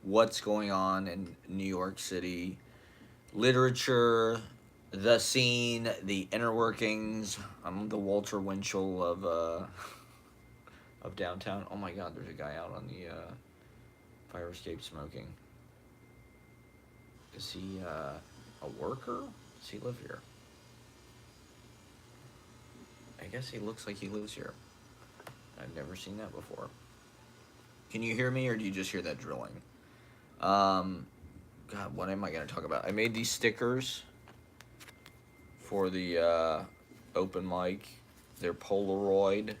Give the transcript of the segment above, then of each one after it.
what's going on in New York City, literature, the scene, the inner workings. I'm the Walter Winchell of downtown. Oh my God, there's a guy out on the fire escape smoking. Is he a worker? Does he live here? I guess he looks like he lives here. I've never seen that before. Can you hear me, or do you just hear that drilling? Um, God, what am I going to talk about? I made these stickers for the open mic. They're Polaroid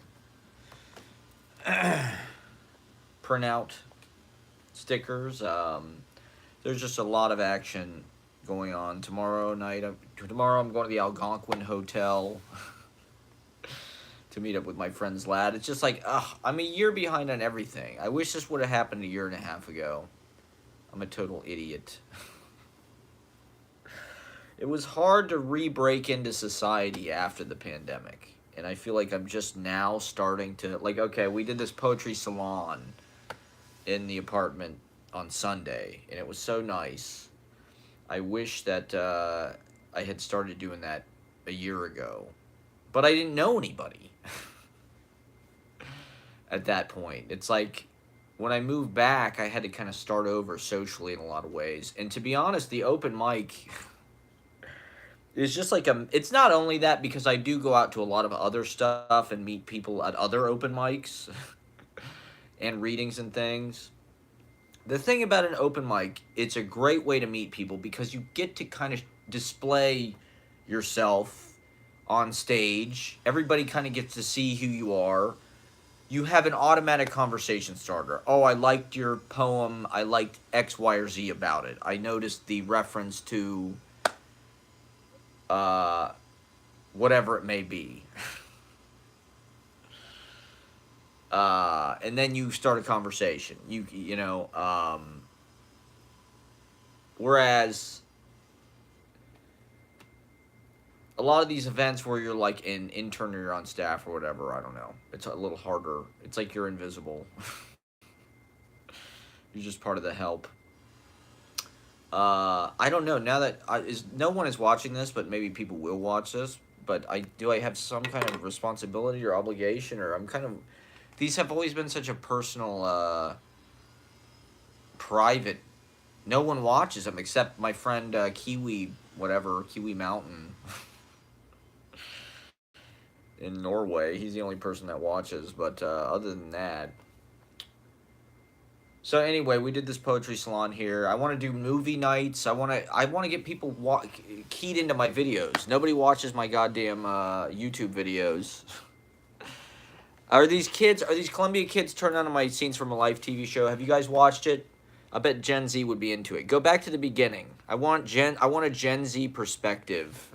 printout stickers. There's just a lot of action going on tomorrow night. Tomorrow I'm going to the Algonquin Hotel to meet up with my friend's lad. It's just like, ugh, I'm a year behind on everything. I wish this would have happened a year and a half ago. I'm a total idiot. It was hard to re-break into society after the pandemic. And I feel like I'm just now starting to, like, okay, we did this poetry salon in the apartment on Sunday, and it was so nice. I wish that I had started doing that a year ago. But I didn't know anybody at that point. It's like when I moved back, I had to kind of start over socially in a lot of ways. And to be honest, the open mic is just like a. It's not only that because I do go out to a lot of other stuff and meet people at other open mics and readings and things. The thing about an open mic, it's a great way to meet people because you get to kind of display yourself on stage. Everybody kind of gets to see who you are. You have an automatic conversation starter. Oh, I liked your poem. I liked X, Y, or Z about it. I noticed the reference to uh, whatever it may be. And then you start a conversation. Whereas a lot of these events where you're like an intern or you're on staff or whatever, I don't know. It's a little harder. It's like you're invisible. You're just part of the help. I don't know. Now that no one is watching this, but maybe people will watch this. But I have some kind of responsibility or obligation, or I'm kind of. These have always been such a personal, private. No one watches them except my friend Kiwi, whatever Kiwi Mountain in Norway. He's the only person that watches. But other than that, so anyway, we did this poetry salon here. I want to do movie nights. I want to get people keyed into my videos. Nobody watches my goddamn YouTube videos. Are these Columbia kids turned on to my Scenes from a Life TV show? Have you guys watched it? I bet Gen Z would be into it. Go back to the beginning. I want a Gen Z perspective.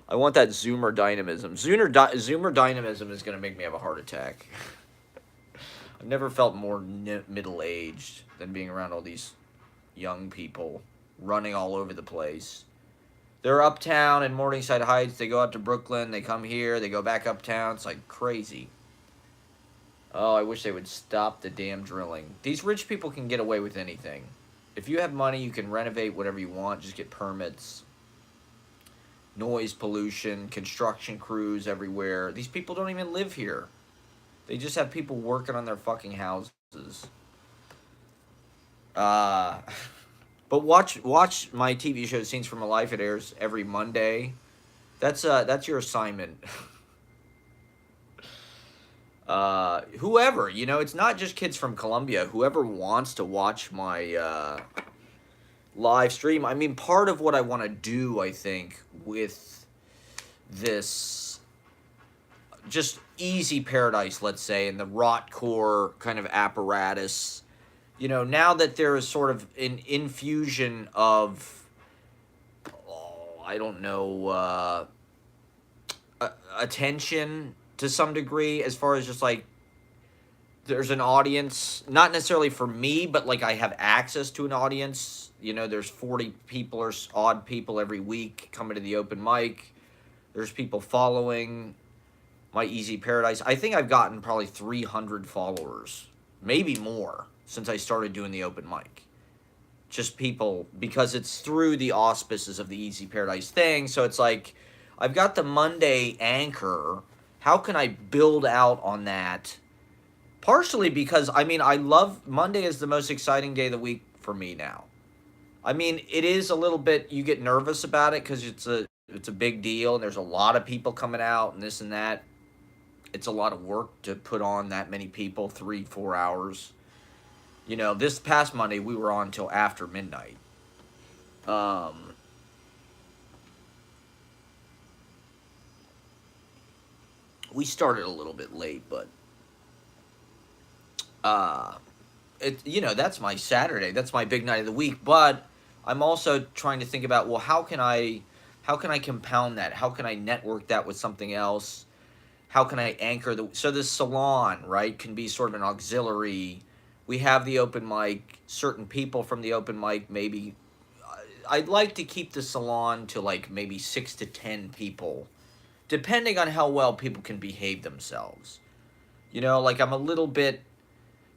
I want that Zoomer dynamism. Zoomer dynamism is going to make me have a heart attack. I've never felt more middle aged than being around all these young people running all over the place. They're uptown in Morningside Heights. They go out to Brooklyn. They come here. They go back uptown. It's like crazy. Oh, I wish they would stop the damn drilling. These rich people can get away with anything. If you have money, you can renovate whatever you want. Just get permits. Noise pollution, construction crews everywhere. These people don't even live here. They just have people working on their fucking houses. Uh, but watch my TV show Scenes from a Life. It airs every Monday. That's your assignment. Whoever, it's not just kids from Columbia. Whoever wants to watch my live stream. I mean, part of what I want to do, I think, with this just easy paradise, let's say, and the rot core kind of apparatus. Now that there is sort of an infusion of, I don't know, attention to some degree, as far as just like there's an audience, not necessarily for me, but like I have access to an audience. There's 40 people or odd people every week coming to the open mic. There's people following my Easy Paradise. I think I've gotten probably 300 followers, maybe more. since I started doing the open mic. Just people, because it's through the auspices of the Easy Paradise thing. So it's like, I've got the Monday anchor. How can I build out on that? Partially because, I mean, I love Monday is the most exciting day of the week for me now. I mean, it is a little bit, you get nervous about it because it's a big deal and there's a lot of people coming out and this and that. It's a lot of work to put on that many people, 3-4 hours. You know, this past Monday we were on till after midnight. Um, we started a little bit late, but uh, that's my Saturday. That's my big night of the week. But I'm also trying to think about, well, how can I compound that? How can I network that with something else? How can I anchor so this salon, right, can be sort of an auxiliary. We have the open mic, certain people from the open mic, maybe I'd like to keep the salon to like maybe 6 to 10 people, depending on how well people can behave themselves. Like I'm a little bit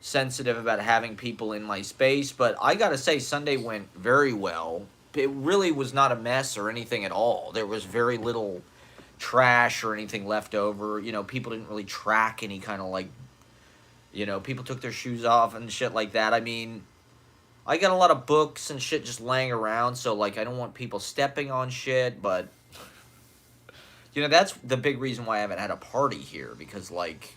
sensitive about having people in my space, but I gotta say Sunday went very well. It really was not a mess or anything at all. There was very little trash or anything left over. People didn't really track any kind of like, people took their shoes off and shit like that. I mean, I got a lot of books and shit just laying around, so like I don't want people stepping on shit, but that's the big reason why I haven't had a party here, because like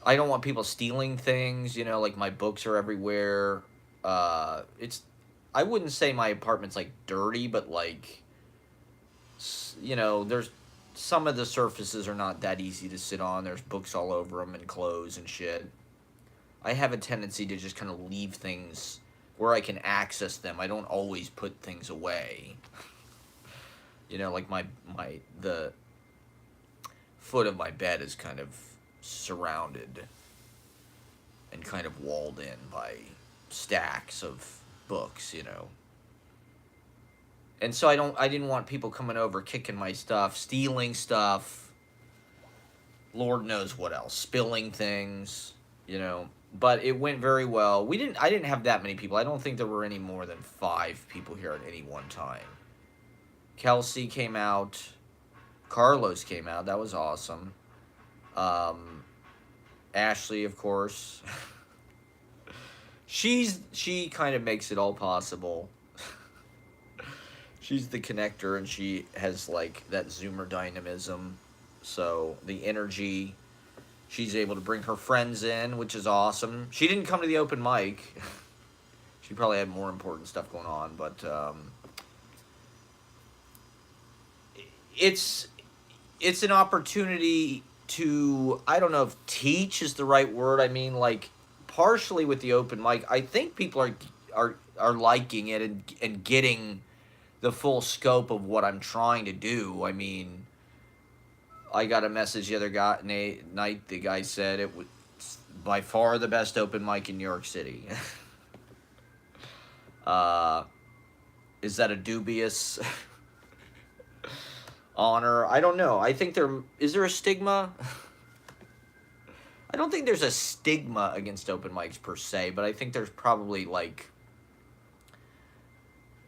I don't want people stealing things, like my books are everywhere. I wouldn't say my apartment's like dirty, but like there's some of the surfaces are not that easy to sit on. There's books all over them and clothes and shit. I have a tendency to just kind of leave things where I can access them. I don't always put things away. Like the foot of my bed is kind of surrounded and kind of walled in by stacks of books, And so I didn't want people coming over, kicking my stuff, stealing stuff, Lord knows what else, spilling things, But it went very well. I didn't have that many people. I don't think there were any more than 5 people here at any one time. Kelsey came out. Carlos came out. That was awesome. Ashley, of course. She kind of makes it all possible. She's the connector, and she has like that Zoomer dynamism. So the energy, she's able to bring her friends in, which is awesome. She didn't come to the open mic. She probably had more important stuff going on, but it's an opportunity to, I don't know if teach is the right word. I mean, like, partially with the open mic, I think people are liking it and getting the full scope of what I'm trying to do. I mean, I got a message the other night. The guy said it was by far the best open mic in New York City. Is that a dubious honor? I don't know. I think is there a stigma? I don't think there's a stigma against open mics per se, but I think there's probably like,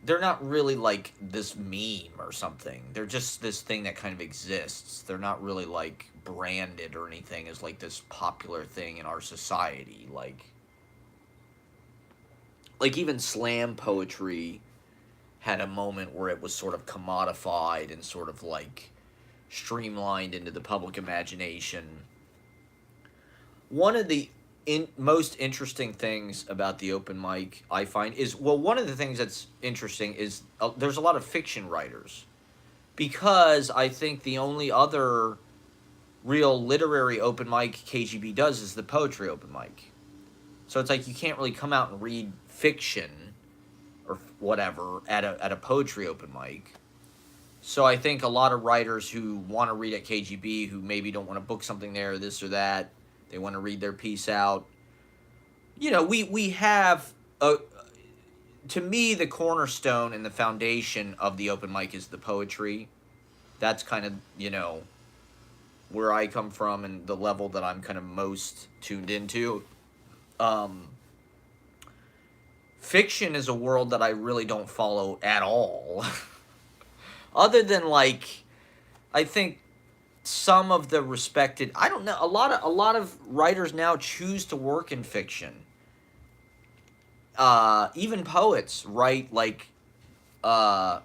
they're not really like this meme or something. They're just this thing that kind of exists. They're not really like branded or anything as like this popular thing in our society. Like even slam poetry had a moment where it was sort of commodified and sort of like streamlined into the public imagination. One of the most interesting things about the open mic, I find, is, well, one of the things that's interesting is there's a lot of fiction writers, because I think the only other real literary open mic KGB does is the poetry open mic. So it's like you can't really come out and read fiction or whatever at a poetry open mic. So I think a lot of writers who want to read at KGB, who maybe don't want to book something there, this or that, they want to read their piece out. We have, to me, the cornerstone and the foundation of the open mic is the poetry. That's kind of, where I come from and the level that I'm kind of most tuned into. Um, Fiction is a world that I really don't follow at all. Other than like, I think some of the respected, I don't know, a lot of writers now choose to work in fiction. Even poets write like uh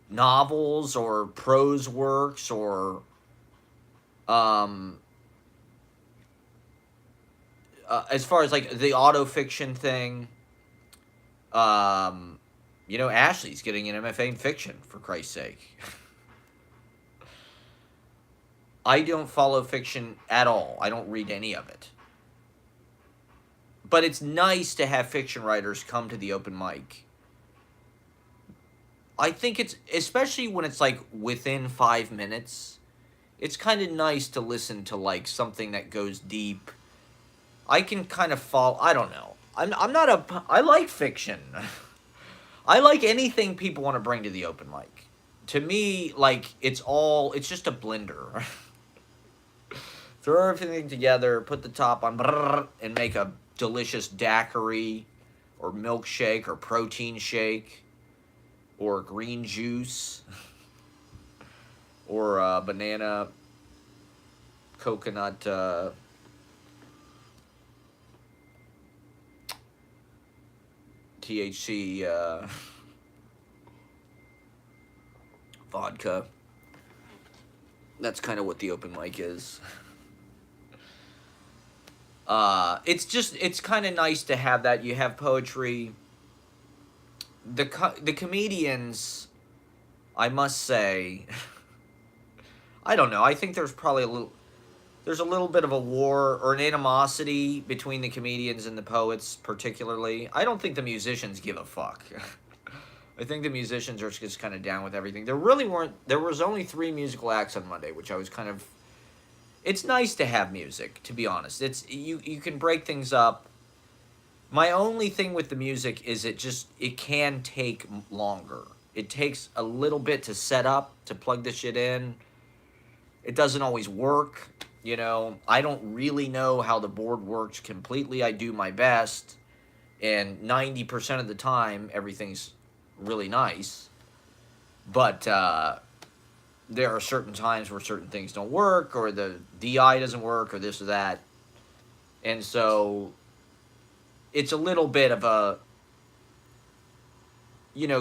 novels or prose works or um as far as like the auto fiction thing, um Ashley's getting an MFA in fiction, for Christ's sake. I don't follow fiction at all. I don't read any of it. But it's nice to have fiction writers come to the open mic. I think it's, especially when it's like within 5 minutes, it's kind of nice to listen to like something that goes deep. I can kind of fall. I don't know. I'm not a. I like fiction. I like anything people want to bring to the open mic. To me, like it's just a blender. Throw everything together, put the top on, and make a delicious daiquiri, or milkshake, or protein shake, or green juice, or banana coconut. THC vodka. That's kind of what the open mic is. It's kind of nice to have that. You have poetry. The comedians, I must say, I don't know. I think there's a little bit of a war or an animosity between the comedians and the poets, particularly. I don't think the musicians give a fuck. I think the musicians are just kind of down with everything. There was only 3 musical acts on Monday, which I was kind of, it's nice to have music, to be honest. You can break things up. My only thing with the music is it can take longer. It takes a little bit to set up, to plug the shit in. It doesn't always work. I don't really know how the board works completely. I do my best, and 90% of the time, everything's really nice. But there are certain times where certain things don't work, or the DI doesn't work, or this or that. And so it's a little bit of a,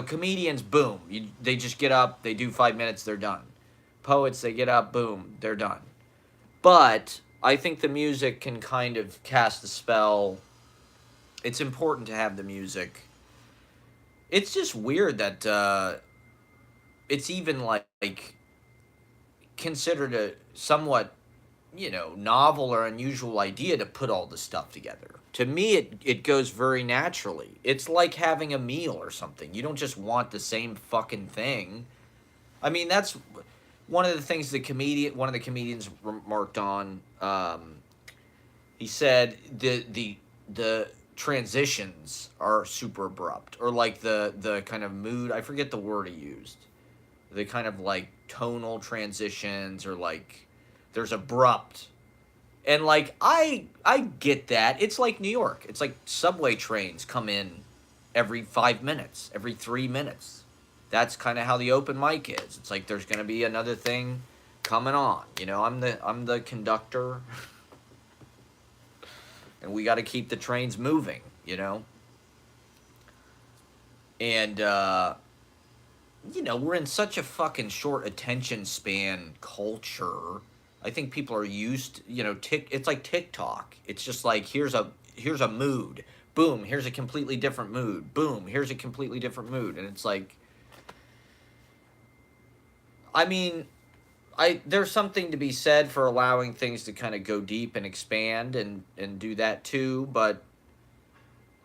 comedians, boom. They just get up, they do 5 minutes, they're done. Poets, they get up, boom, they're done. But I think the music can kind of cast a spell. It's important to have the music. It's just weird that it's even like considered a somewhat, novel or unusual idea to put all this stuff together. To me, it goes very naturally. It's like having a meal or something. You don't just want the same fucking thing. I mean, that's one of the things one of the comedians remarked on. He said the transitions are super abrupt, or like the kind of mood. I forget the word he used. The kind of like tonal transitions, or like there's abrupt, and like I get that. It's like New York. It's like subway trains come in every 5 minutes, every 3 minutes. That's kind of how the open mic is. It's like there's gonna be another thing coming on. I'm the conductor, and we got to keep the trains moving. And we're in such a fucking short attention span culture. I think people are used. It's like TikTok. It's just like here's a mood. Boom, here's a completely different mood. Boom, here's a completely different mood, and it's like, I mean, there's something to be said for allowing things to kind of go deep and expand and do that too, but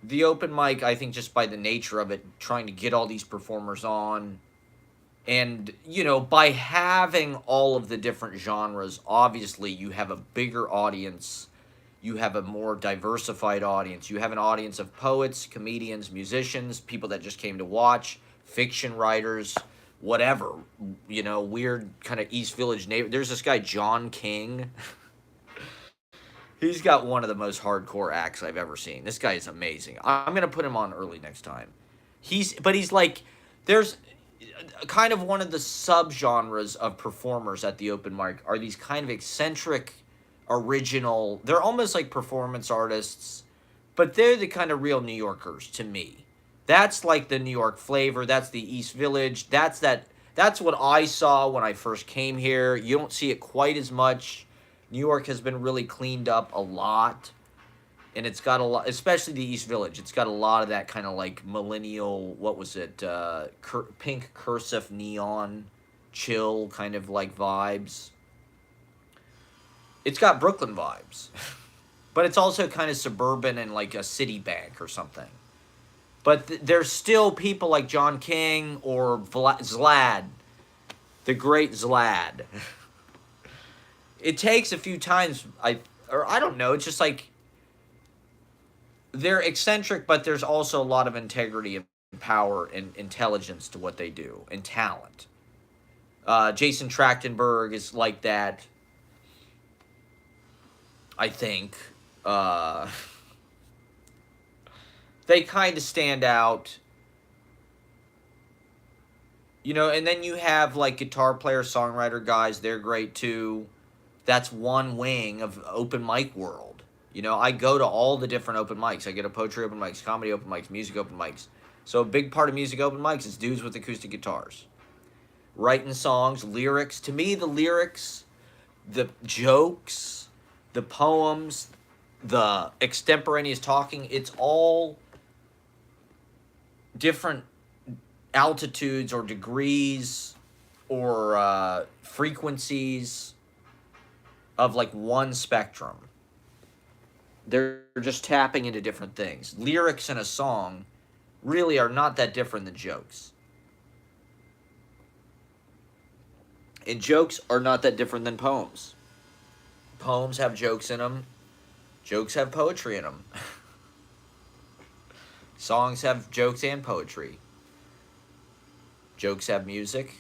the open mic, I think, just by the nature of it, trying to get all these performers on, and by having all of the different genres, obviously you have a bigger audience, you have a more diversified audience, you have an audience of poets, comedians, musicians, people that just came to watch, fiction writers, whatever, weird kind of East Village neighbor. There's this guy, John King. He's got one of the most hardcore acts I've ever seen. This guy is amazing. I'm gonna put him on early next time. He's like, there's kind of one of the subgenres of performers at the open mic are these kind of eccentric, original. They're almost like performance artists, but they're the kind of real New Yorkers to me. That's like the New York flavor. That's the East Village. That's what I saw when I first came here. You don't see it quite as much. New York has been really cleaned up a lot, and it's got a lot, especially the East Village. It's got a lot of that kind of like millennial, what was it, pink cursive neon, chill kind of like vibes. It's got Brooklyn vibes, but it's also kind of suburban and like a city bank or something. But there's still people like John King or Zlad, the great Zlad. It takes a few times, I don't know, it's just like, they're eccentric, but there's also a lot of integrity and power and intelligence to what they do, and talent. Jason Trachtenberg is like that, I think. They kind of stand out. You know, and then you have like guitar player, songwriter guys, they're great too. That's one wing of open mic world. You know, I go to all the different open mics. I get a poetry open mics, comedy open mics, music open mics. So a big part of music open mics is dudes with acoustic guitars. Writing songs, lyrics. To me, the lyrics, the jokes, the poems, the extemporaneous talking, it's all different altitudes or degrees or frequencies of like one spectrum. They're just tapping into different things. Lyrics in a song really are not that different than jokes. And jokes are not that different than poems. Poems have jokes in them. Jokes have poetry in them. Songs have jokes and poetry. Jokes have music.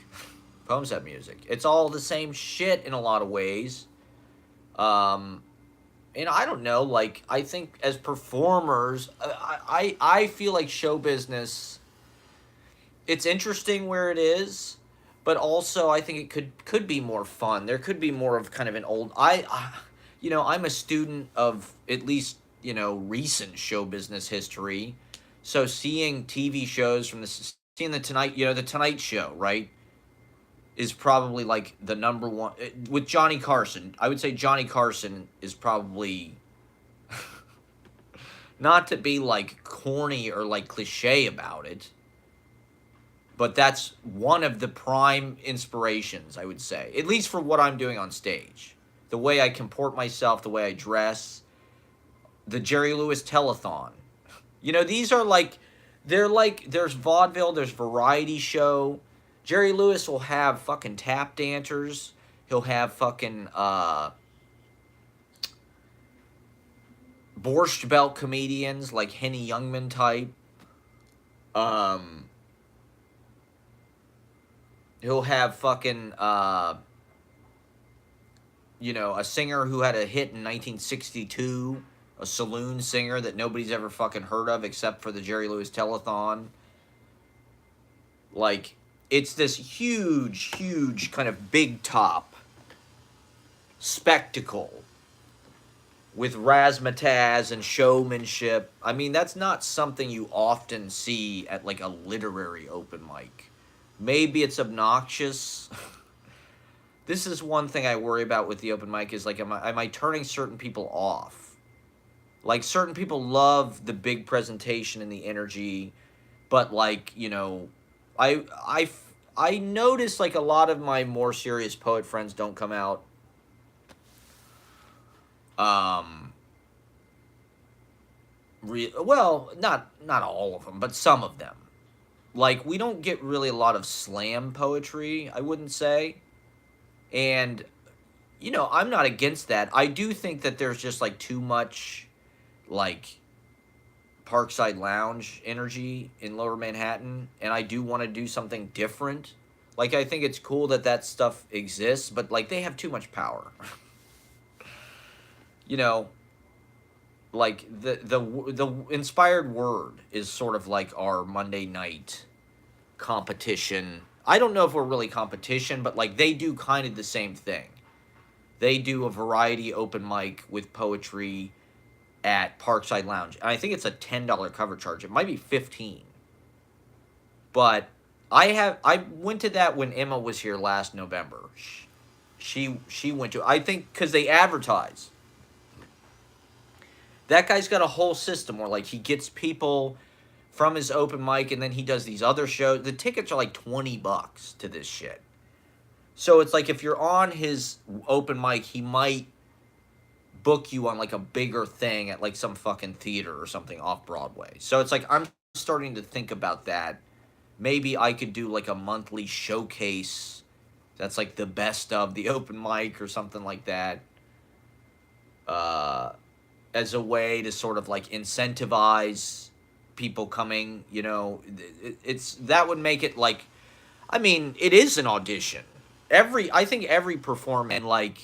Poems have music. It's all the same shit in a lot of ways. And I don't know, like, I think as performers, I feel like show business, it's interesting where it is, but also I think it could be more fun. There could be more of kind of an old, I'm a student of at least, recent show business history. So seeing TV shows seeing the Tonight Show, right? Is probably like the number one with Johnny Carson. I would say Johnny Carson is probably not to be like corny or like cliche about it, but that's one of the prime inspirations, I would say, at least for what I'm doing on stage. The way I comport myself, the way I dress, the Jerry Lewis telethon. These are like, there's vaudeville, there's variety show. Jerry Lewis will have fucking tap dancers. He'll have fucking Borscht Belt comedians like Henny Youngman type. He'll have fucking a singer who had a hit in 1962, a saloon singer that nobody's ever fucking heard of except for the Jerry Lewis telethon. Like, it's this huge, huge kind of big top spectacle with razzmatazz and showmanship. I mean, that's not something you often see at like a literary open mic. Maybe it's obnoxious. This is one thing I worry about with the open mic is like, am I turning certain people off? Like, certain people love the big presentation and the energy, but like, I notice like a lot of my more serious poet friends don't come out. Well, not all of them, but some of them. Like, we don't get really a lot of slam poetry, I wouldn't say. And, I'm not against that. I do think that there's just like too much, like, Parkside Lounge energy in Lower Manhattan, and I do want to do something different. Like, I think it's cool that stuff exists, but like, they have too much power. like the inspired word is sort of like our Monday night competition. I don't know if we're really competition, but like they do kind of the same thing. They do a variety open mic with poetry at Parkside Lounge. And I think it's a $10 cover charge. It might be 15. But I went to that when Emma was here last November. She went to, I think cuz they advertise. That guy's got a whole system where like he gets people from his open mic and then he does these other shows. The tickets are like $20 to this shit. So it's like if you're on his open mic, he might book you on like a bigger thing at like some fucking theater or something off Broadway. So it's like I'm starting to think about that. Maybe I could do like a monthly showcase that's like the best of the open mic or something like that. As a way to sort of like incentivize people coming, you know, it's that would make it like, I mean, it is an audition. I think every performance, and like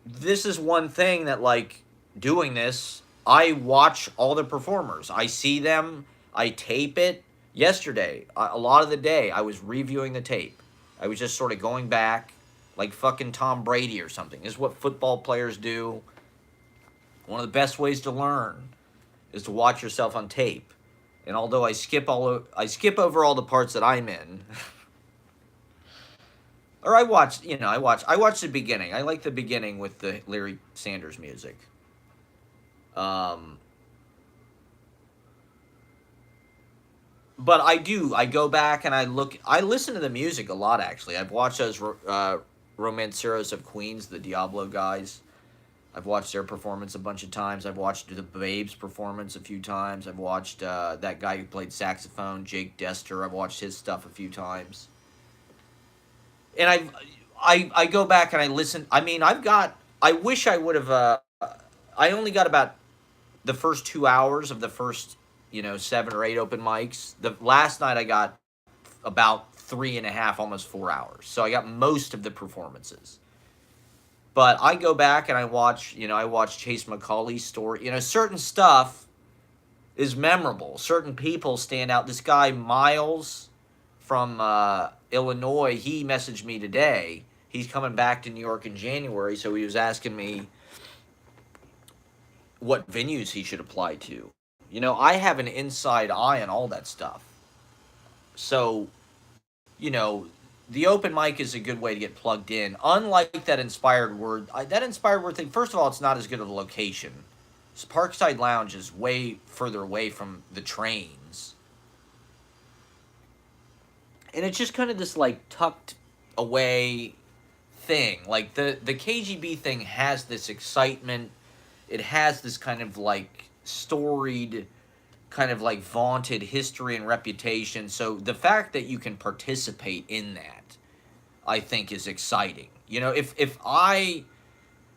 this is one thing that like doing this, I watch all the performers. I see them, I tape it. Yesterday, a lot of the day I was reviewing the tape. I was just sort of going back like fucking Tom Brady or something. This is what football players do. One of the best ways to learn is to watch yourself on tape. And although I skip over all the parts that I'm in, or I watch the beginning. I like the beginning with the Larry Sanders music. But I go back and I listen to the music a lot actually. I've watched those Romanceros of Queens, the Diablo guys. I've watched their performance a bunch of times. I've watched the Babes performance a few times. I've watched that guy who played saxophone, Jake Dester. I've watched his stuff a few times. And I go back and I listen. I mean, I wish I would have. I only got about the first 2 hours of the first, 7 or 8 open mics. The last night I got about 3.5, almost 4 hours. So I got most of the performances. But I go back and I watch Chase McCauley's story. Certain stuff is memorable. Certain people stand out. This guy, Miles, from Illinois, he messaged me today. He's coming back to New York in January, so he was asking me what venues he should apply to. I have an inside eye on all that stuff. So, the open mic is a good way to get plugged in. Unlike that inspired word thing, first of all, it's not as good of a location. So Parkside Lounge is way further away from the trains. And it's just kind of this, like, tucked away thing. Like, the KGB thing has this excitement. It has this kind of, like, storied, kind of, like, vaunted history and reputation. So the fact that you can participate in that, I think, is exciting. If I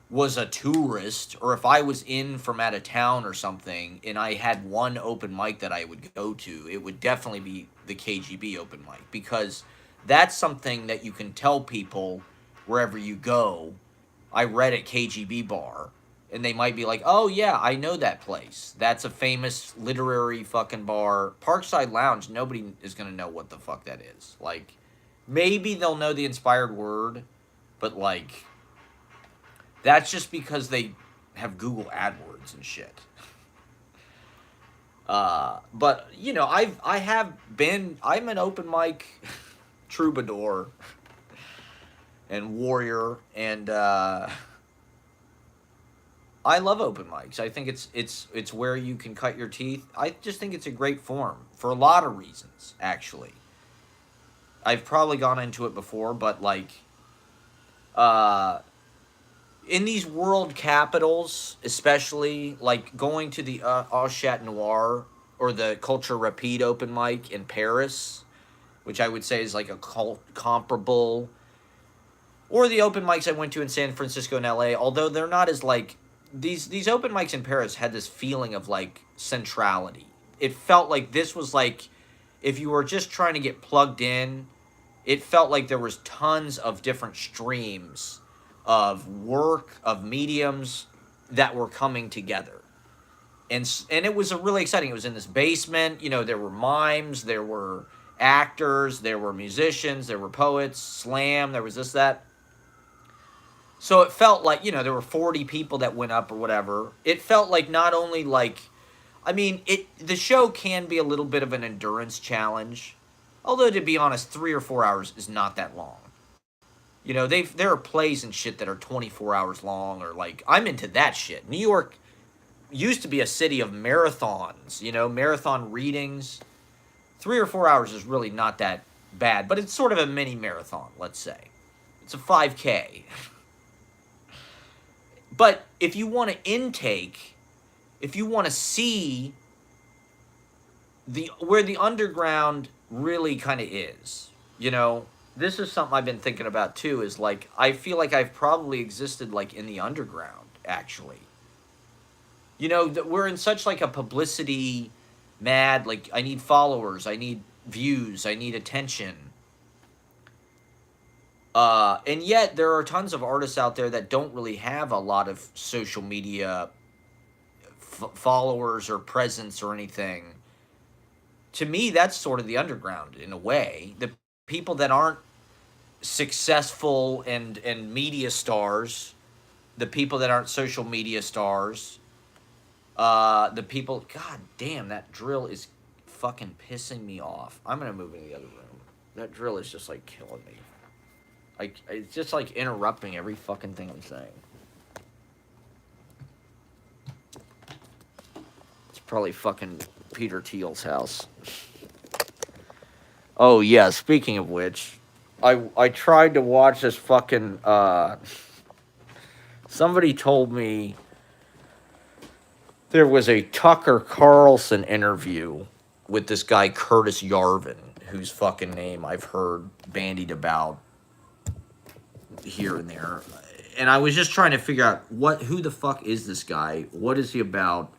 was a tourist, or if I was in from out of town or something, and I had one open mic that I would go to, it would definitely be the KGB open mic, because that's something that you can tell people wherever you go. I read at KGB bar, and they might be like, oh yeah, I know that place. That's a famous literary fucking bar. Parkside Lounge, nobody is going to know what the fuck that is. Like, maybe they'll know the inspired word, but like, that's just because they have Google AdWords and shit. But I'm an open mic troubadour and warrior, and I love open mics. I think it's where you can cut your teeth. I just think it's a great form for a lot of reasons, actually. I've probably gone into it before, but like, in these world capitals, especially, like going to the Au Chat Noir or the Culture Rapide open mic in Paris, which I would say is like a comparable, or the open mics I went to in San Francisco and LA, although they're not as like, these open mics in Paris had this feeling of like centrality. It felt like this was like, if you were just trying to get plugged in, it felt like there was tons of different streams of work, of mediums, that were coming together. And it was a really exciting. It was in this basement. You know, there were mimes, there were actors, there were musicians, there were poets, slam, there was this, that. So it felt like, you know, there were 40 people that went up or whatever. It felt like not only like, I mean, the show can be a little bit of an endurance challenge. Although, to be honest, 3 or 4 hours is not that long. You know, there are plays and shit that are 24 hours long, or like, I'm into that shit. New York used to be a city of marathons, you know, marathon readings. 3 or 4 hours is really not that bad, but it's sort of a mini marathon, let's say. It's a 5K. But if you want to intake, if you want to see where the underground really kind of is, you know, this is something I've been thinking about too, is like, I feel like I've probably existed like in the underground, actually. You know, we're in such like a publicity mad, like, I need followers, I need views, I need attention. And yet there are tons of artists out there that don't really have a lot of social media followers or presence or anything. To me, that's sort of the underground in a way. The people that aren't successful and media stars, the people that aren't social media stars, the people, god damn, that drill is fucking pissing me off. I'm gonna move into the other room. That drill is just like killing me. Like, it's just like interrupting every fucking thing I'm saying. It's probably fucking Peter Thiel's house. Oh yeah, speaking of which, I tried to watch this fucking somebody told me there was a Tucker Carlson interview with this guy Curtis Yarvin, whose fucking name I've heard bandied about here and there. And I was just trying to figure out who the fuck is this guy? What is he about?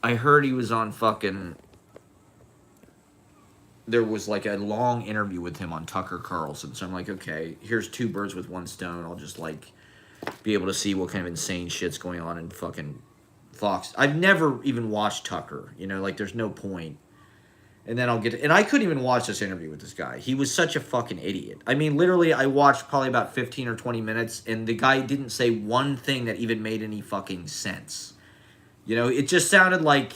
I heard he was on fucking... There was like a long interview with him on Tucker Carlson. So I'm like, okay, here's two birds with one stone. I'll just like be able to see what kind of insane shit's going on in fucking Fox. I've never even watched Tucker. You know, like, there's no point. And then and I couldn't even watch this interview with this guy. He was such a fucking idiot. I mean, literally, I watched probably about 15 or 20 minutes, and the guy didn't say one thing that even made any fucking sense. You know, it just sounded like...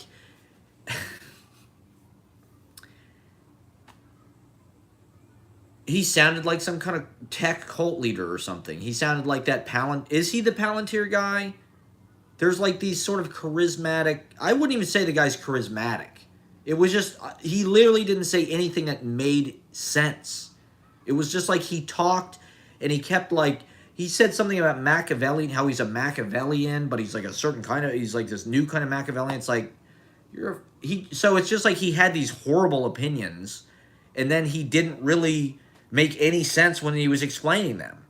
he sounded like some kind of tech cult leader or something. He sounded like that Is he the Palantir guy? There's like these sort of charismatic... I wouldn't even say the guy's charismatic. It was just, he literally didn't say anything that made sense. It was just like he talked and he kept like, he said something about Machiavellian, how he's a Machiavellian, but he's like a certain kind of, he's like this new kind of Machiavellian. It's like, so it's just like he had these horrible opinions and then he didn't really make any sense when he was explaining them.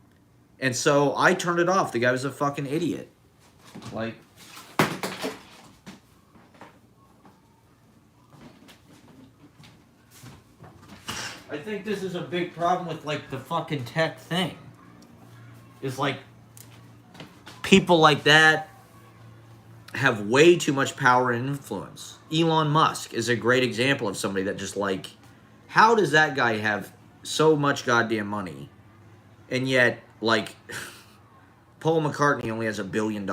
And so I turned it off. The guy was a fucking idiot. Like... I think this is a big problem with, like, the fucking tech thing. Is, like, people like that have way too much power and influence. Elon Musk is a great example of somebody that just, like, how does that guy have so much goddamn money, and yet, like, Paul McCartney only has $1 billion?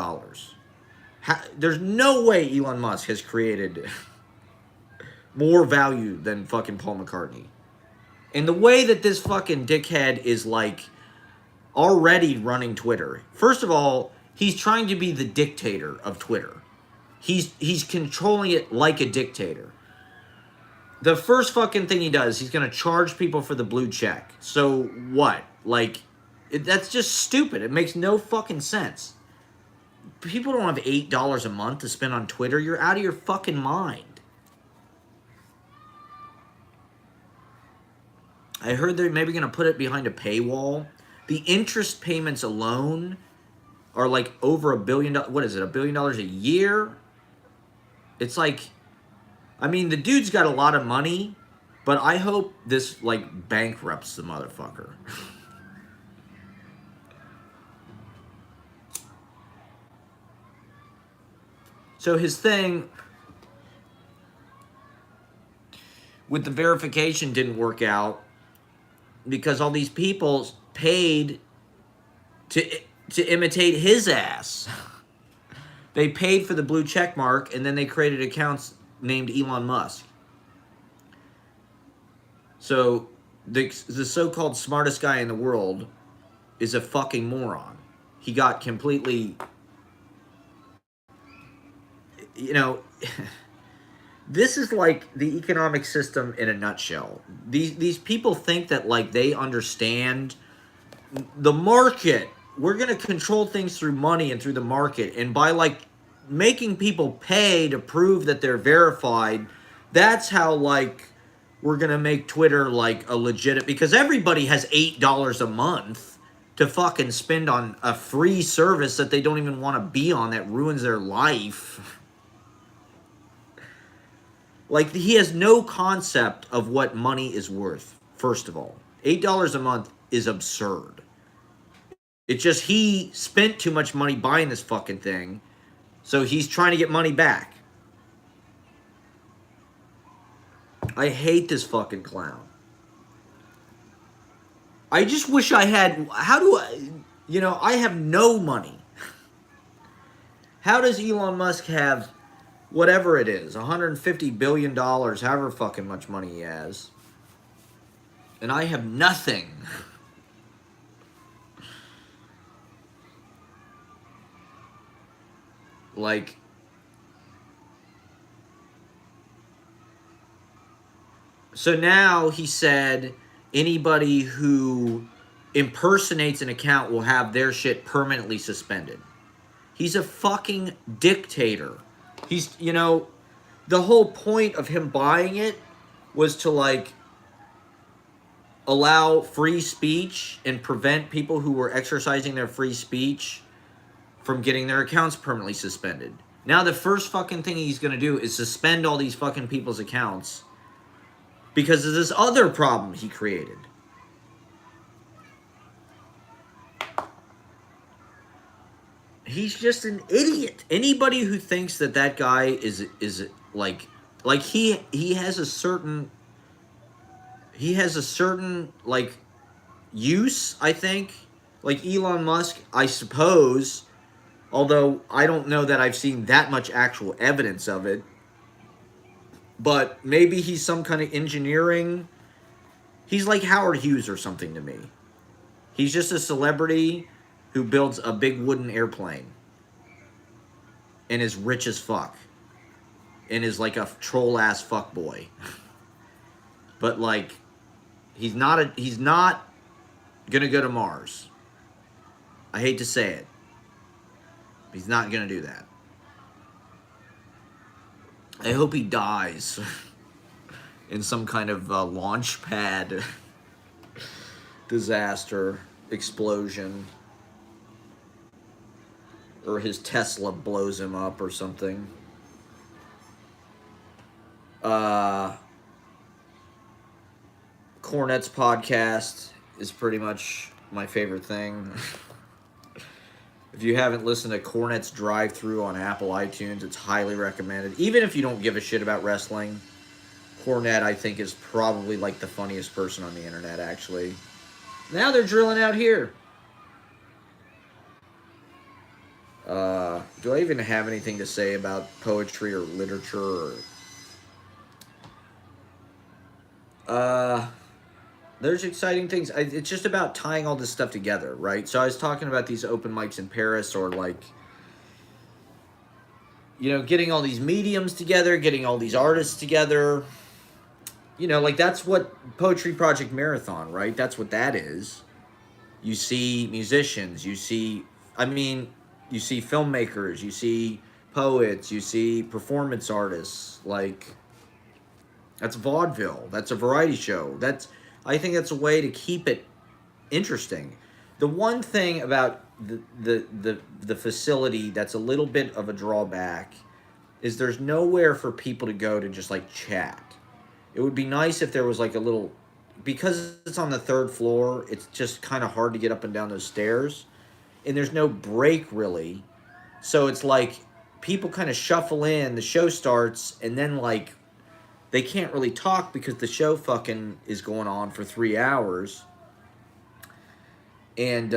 There's no way Elon Musk has created more value than fucking Paul McCartney. And the way that this fucking dickhead is, like, already running Twitter. First of all, he's trying to be the dictator of Twitter. He's controlling it like a dictator. The first fucking thing he does, he's going to charge people for the blue check. So what? Like, that's just stupid. It makes no fucking sense. People don't have $8 a month to spend on Twitter. You're out of your fucking mind. I heard they're maybe going to put it behind a paywall. The interest payments alone are like over $1 billion. What is it, $1 billion a year? It's like, I mean, the dude's got a lot of money, But I hope this, like, bankrupts the motherfucker. So his thing with the verification didn't work out because all these people paid to imitate his ass. They paid for the blue check mark, and then they created accounts named Elon Musk. So the so-called smartest guy in the world is a fucking moron. He got completely, you know, this is like the economic system in a nutshell. These people think that, like, they understand the market. We're going to control things through money and through the market. And by, like, making people pay to prove that they're verified, that's how, like, we're going to make Twitter, like, a legit... Because everybody has $8 a month to fucking spend on a free service that they don't even want to be on, that ruins their life. Like, he has no concept of what money is worth, first of all. $8 a month is absurd. It's just he spent too much money buying this fucking thing, so he's trying to get money back. I hate this fucking clown. I just wish I had... How do I... You know, I have no money. How does Elon Musk have whatever it is, $150 billion, however fucking much money he has, and I have nothing? Like, so now he said anybody who impersonates an account will have their shit permanently suspended. He's a fucking dictator. He's, you know, the whole point of him buying it was to, like, allow free speech and prevent people who were exercising their free speech from getting their accounts permanently suspended. Now the first fucking thing he's going to do is suspend all these fucking people's accounts because of this other problem he created. He's just an idiot. Anybody who thinks that that guy is like he has a certain like use, I think. Like Elon Musk, I suppose, although I don't know that I've seen that much actual evidence of it. But maybe he's some kind of engineering. He's like Howard Hughes or something to me. He's just a celebrity who builds a big wooden airplane and is rich as fuck and is like a troll-ass fuckboy. But, like, he's not gonna go to Mars. I hate to say it. He's not gonna do that. I hope he dies in some kind of launch pad disaster, explosion. Or his Tesla blows him up or something. Cornette's podcast is pretty much my favorite thing. If you haven't listened to Cornette's Drive-Thru on Apple iTunes, it's highly recommended. Even if you don't give a shit about wrestling, Cornette, I think, is probably like the funniest person on the internet, actually. Now they're drilling out here. Do I even have anything to say about poetry or literature? There's exciting things. It's just about tying all this stuff together, right? So I was talking about these open mics in Paris, or like, you know, getting all these mediums together, getting all these artists together. You know, like that's what Poetry Project Marathon, right? That's what that is. You see musicians, you see filmmakers, you see poets, you see performance artists. Like, that's vaudeville. That's a variety show. I think that's a way to keep it interesting. The one thing about the facility that's a little bit of a drawback is there's nowhere for people to go to just like chat. It would be nice if there was like a little, because it's on the third floor, it's just kind of hard to get up and down those stairs. And there's no break really. So it's like people kind of shuffle in, the show starts, and then like they can't really talk because the show fucking is going on for 3 hours. And,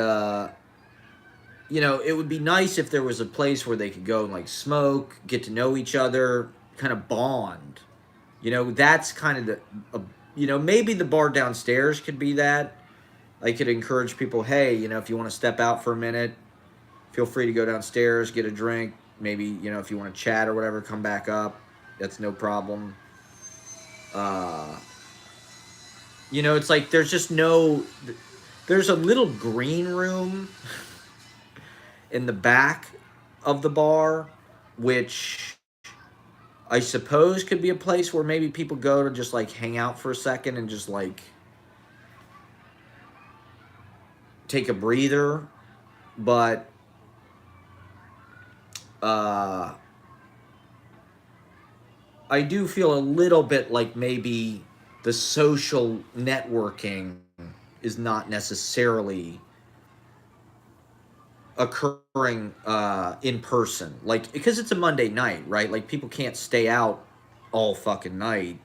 you know, it would be nice if there was a place where they could go and like smoke, get to know each other, kind of bond. You know, that's kind of you know, maybe the bar downstairs could be that. I could encourage people, hey, you know, if you want to step out for a minute, feel free to go downstairs, get a drink. Maybe, you know, if you want to chat or whatever, come back up. That's no problem. You know, it's like there's just no. There's a little green room in the back of the bar, which I suppose could be a place where maybe people go to just like hang out for a second and just like take a breather. But I do feel a little bit like maybe the social networking is not necessarily occurring in person, like because it's a Monday night, right? Like people can't stay out all fucking night,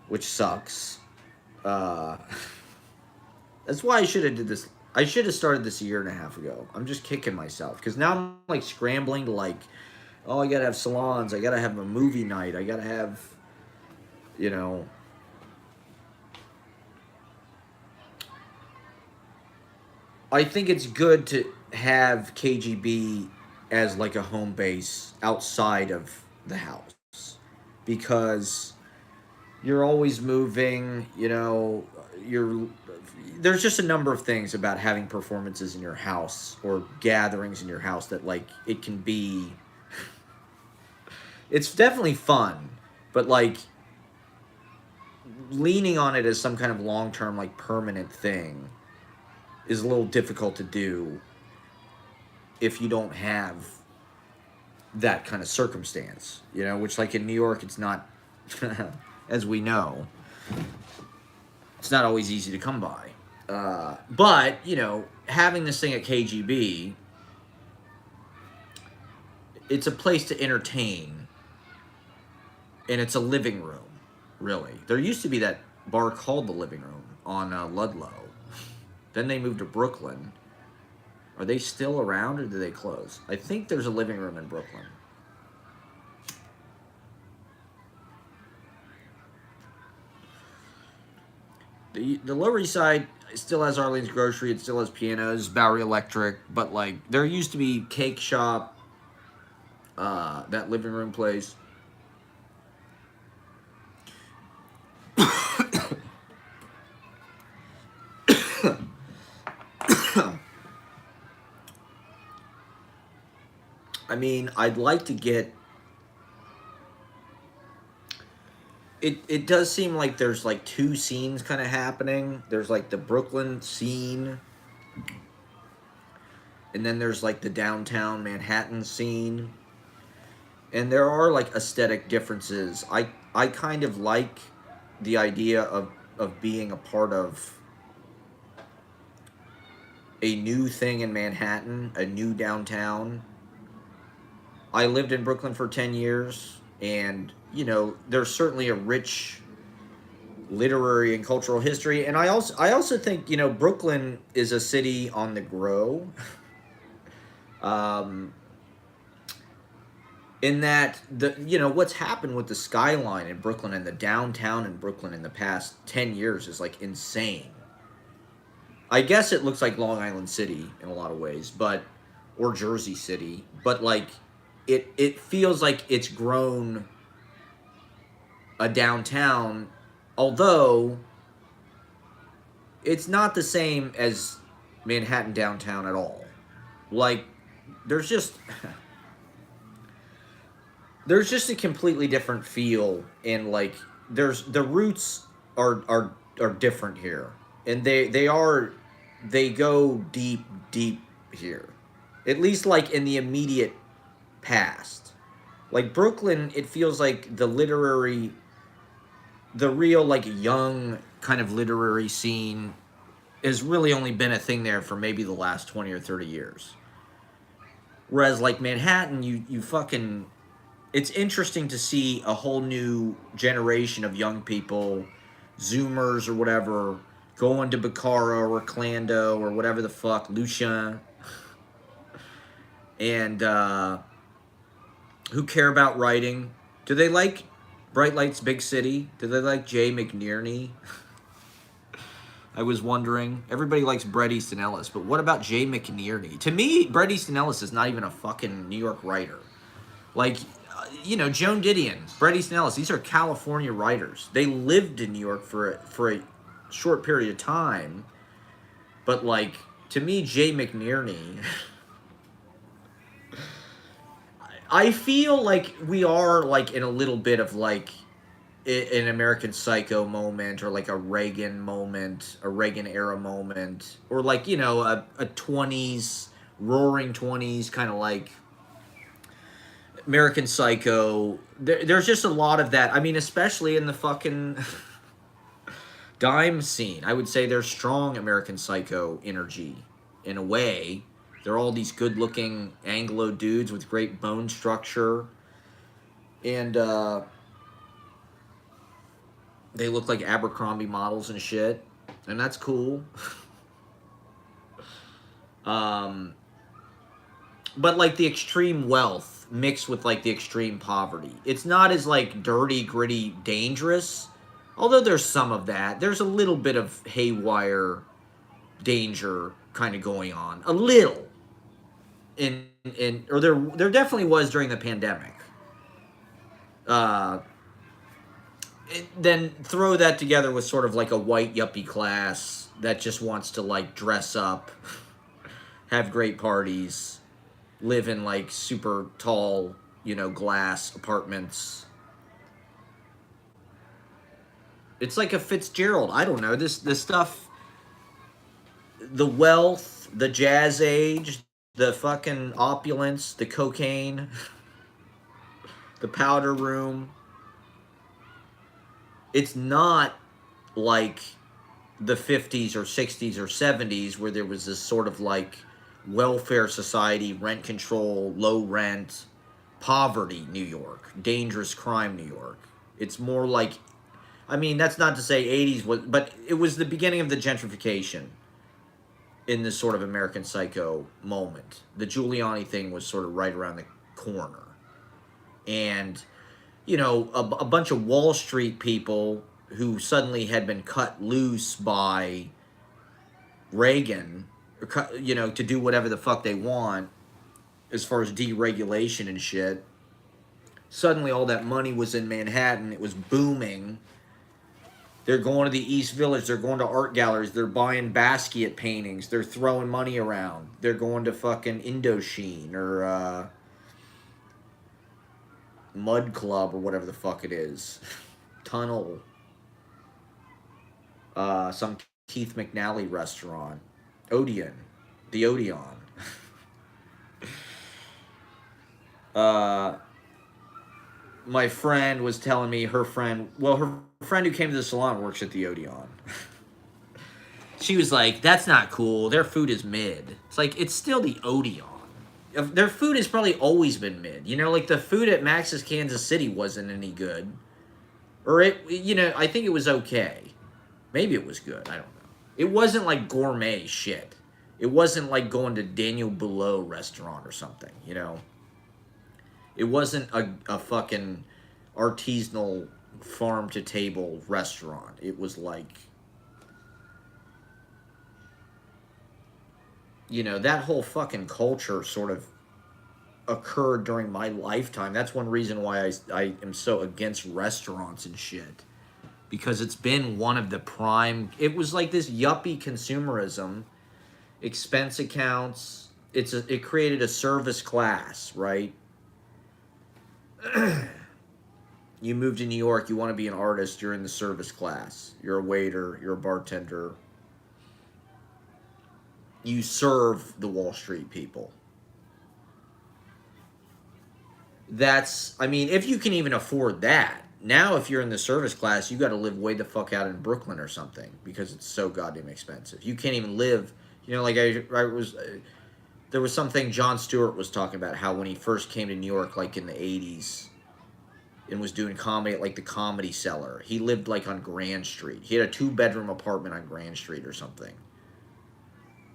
which sucks. uh that's why I should have did this. I should have started this a year and a half ago. I'm just kicking myself because now I'm like scrambling to like, oh, I gotta have salons, I gotta have a movie night, I gotta have, you know, I think it's good to have KGB as like a home base outside of the house because you're always moving, you know, you're there's just a number of things about having performances in your house or gatherings in your house that like it can be it's definitely fun, but like leaning on it as some kind of long-term like permanent thing is a little difficult to do if you don't have that kind of circumstance, you know, which like in New York, it's not, as we know, it's not always easy to come by. But, you know, having this thing at KGB, it's a place to entertain, and it's a living room, really. There used to be that bar called the Living Room on Ludlow. Then they moved to Brooklyn. Are they still around or did they close? I think there's a living room in Brooklyn. The Lower East Side still has Arlene's Grocery. It still has pianos, Bowery Electric. But like there used to be Cake Shop, that living room place. I mean, I'd like to get. It does seem like there's like two scenes kind of happening. There's like the Brooklyn scene, and then there's like the downtown Manhattan scene. And there are like aesthetic differences. I kind of like the idea of being a part of a new thing in Manhattan, a new downtown. I lived in Brooklyn for 10 years, and, you know, there's certainly a rich literary and cultural history. And I also think, you know, Brooklyn is a city on the grow. um, in that you know what's happened with the skyline in Brooklyn and the downtown in Brooklyn in the past 10 years is like insane. I guess it looks like Long Island City in a lot of ways, but or Jersey City, but like it feels like it's grown a downtown, although it's not the same as Manhattan downtown at all. Like there's just there's just a completely different feel, and like there's the roots are different here, and they go deep here, at least like in the immediate past. Like Brooklyn, it feels like the literary the real like young kind of literary scene has really only been a thing there for maybe the last 20 or 30 years. Whereas like Manhattan, you fucking, it's interesting to see a whole new generation of young people, Zoomers or whatever, going to Bacaro or Clando or whatever the fuck, Lucien, and who care about writing. Do they like Bright Lights Big City? Do they like Jay McNerney? I was wondering. Everybody likes Bret Easton Ellis, but what about Jay McNerney? To me, Bret Easton Ellis is not even a fucking New York writer. Like, Joan Didion, Bret Easton Ellis, these are California writers. They lived in New York for a short period of time, but like, to me, Jay McNerney, I feel like we are like in a little bit of like an American Psycho moment, or like a Reagan moment, a Reagan era moment, or like, a 20s, roaring 20s kind of like American Psycho. There's just a lot of that. I mean, especially in the fucking dime scene. I would say there's strong American Psycho energy in a way. They're all these good looking Anglo dudes with great bone structure. And, they look like Abercrombie models and shit, and that's cool. But like the extreme wealth mixed with like the extreme poverty, it's not as like dirty, gritty, dangerous. Although there's some of that. There's a little bit of haywire danger kind of going on, a little. Or there definitely was during the pandemic. Then throw that together with sort of like a white yuppie class that just wants to like dress up, have great parties, live in like super tall, glass apartments. It's like a Fitzgerald. I don't know. This stuff, the wealth, the jazz age, the fucking opulence, the cocaine, the powder room. It's not like the 50s or 60s or 70s where there was this sort of like welfare society, rent control, low rent, poverty New York, dangerous crime New York. It's more like, I mean, that's not to say 80s was, but it was the beginning of the gentrification in this sort of American Psycho moment. The Giuliani thing was sort of right around the corner. And a bunch of Wall Street people who suddenly had been cut loose by Reagan, to do whatever the fuck they want as far as deregulation and shit. Suddenly all that money was in Manhattan. It was booming. They're going to the East Village. They're going to art galleries. They're buying Basquiat paintings. They're throwing money around. They're going to fucking Indochine or Mud Club or whatever the fuck it is. Tunnel. Some Keith McNally restaurant. Odeon. The Odeon. My friend was telling me her friend who came to the salon works at the Odeon. She was like, that's not cool. Their food is mid. It's like, it's still the Odeon. Their food has probably always been mid. Like the food at Max's Kansas City wasn't any good. Or I think it was okay. Maybe it was good. I don't know. It wasn't like gourmet shit. It wasn't like going to Daniel Boulot restaurant or something, It wasn't a fucking artisanal farm-to-table restaurant. It was like, that whole fucking culture sort of occurred during my lifetime. That's one reason why I am so against restaurants and shit. Because it's been one of the prime... It was like this yuppie consumerism, expense accounts. It created a service class, right? You move to New York, you want to be an artist, you're in the service class. You're a waiter, you're a bartender. You serve the Wall Street people. If you can even afford that, now if you're in the service class, you got to live way the fuck out in Brooklyn or something because it's so goddamn expensive. You can't even live. You know, like I was. There was something Jon Stewart was talking about how when he first came to New York, like in the '80s, and was doing comedy at like the Comedy Cellar. He lived like on Grand Street. He had a 2-bedroom apartment on Grand Street or something.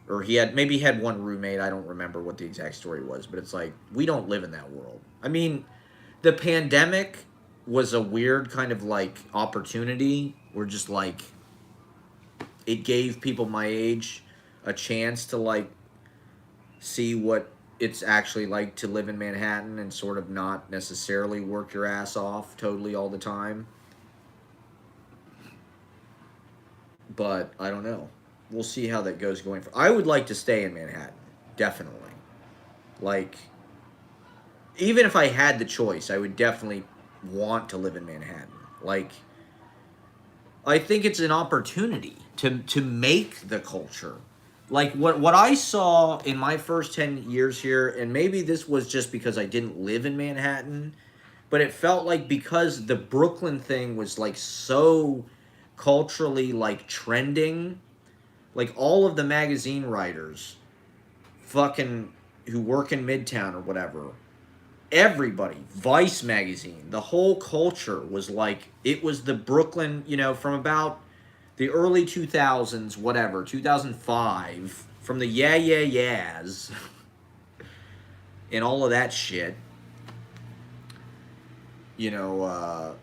Or he had one roommate. I don't remember what the exact story was, but it's like we don't live in that world. I mean, the pandemic was a weird kind of like opportunity where just like it gave people my age a chance to like see what it's actually like to live in Manhattan and sort of not necessarily work your ass off totally all the time. But I don't know. We'll see how that goes going. I would like to stay in Manhattan, definitely. Like, even if I had the choice, I would definitely want to live in Manhattan. Like, I think it's an opportunity to make the culture. Like what I saw in my first 10 years here, and maybe this was just because I didn't live in Manhattan, but it felt like because the Brooklyn thing was like so culturally like trending, like all of the magazine writers fucking who work in Midtown or whatever, everybody, Vice magazine, the whole culture was like it was the Brooklyn, you know, from about the early 2000s, whatever, 2005, from the Yeah Yeah Yeahs and all of that shit, you know,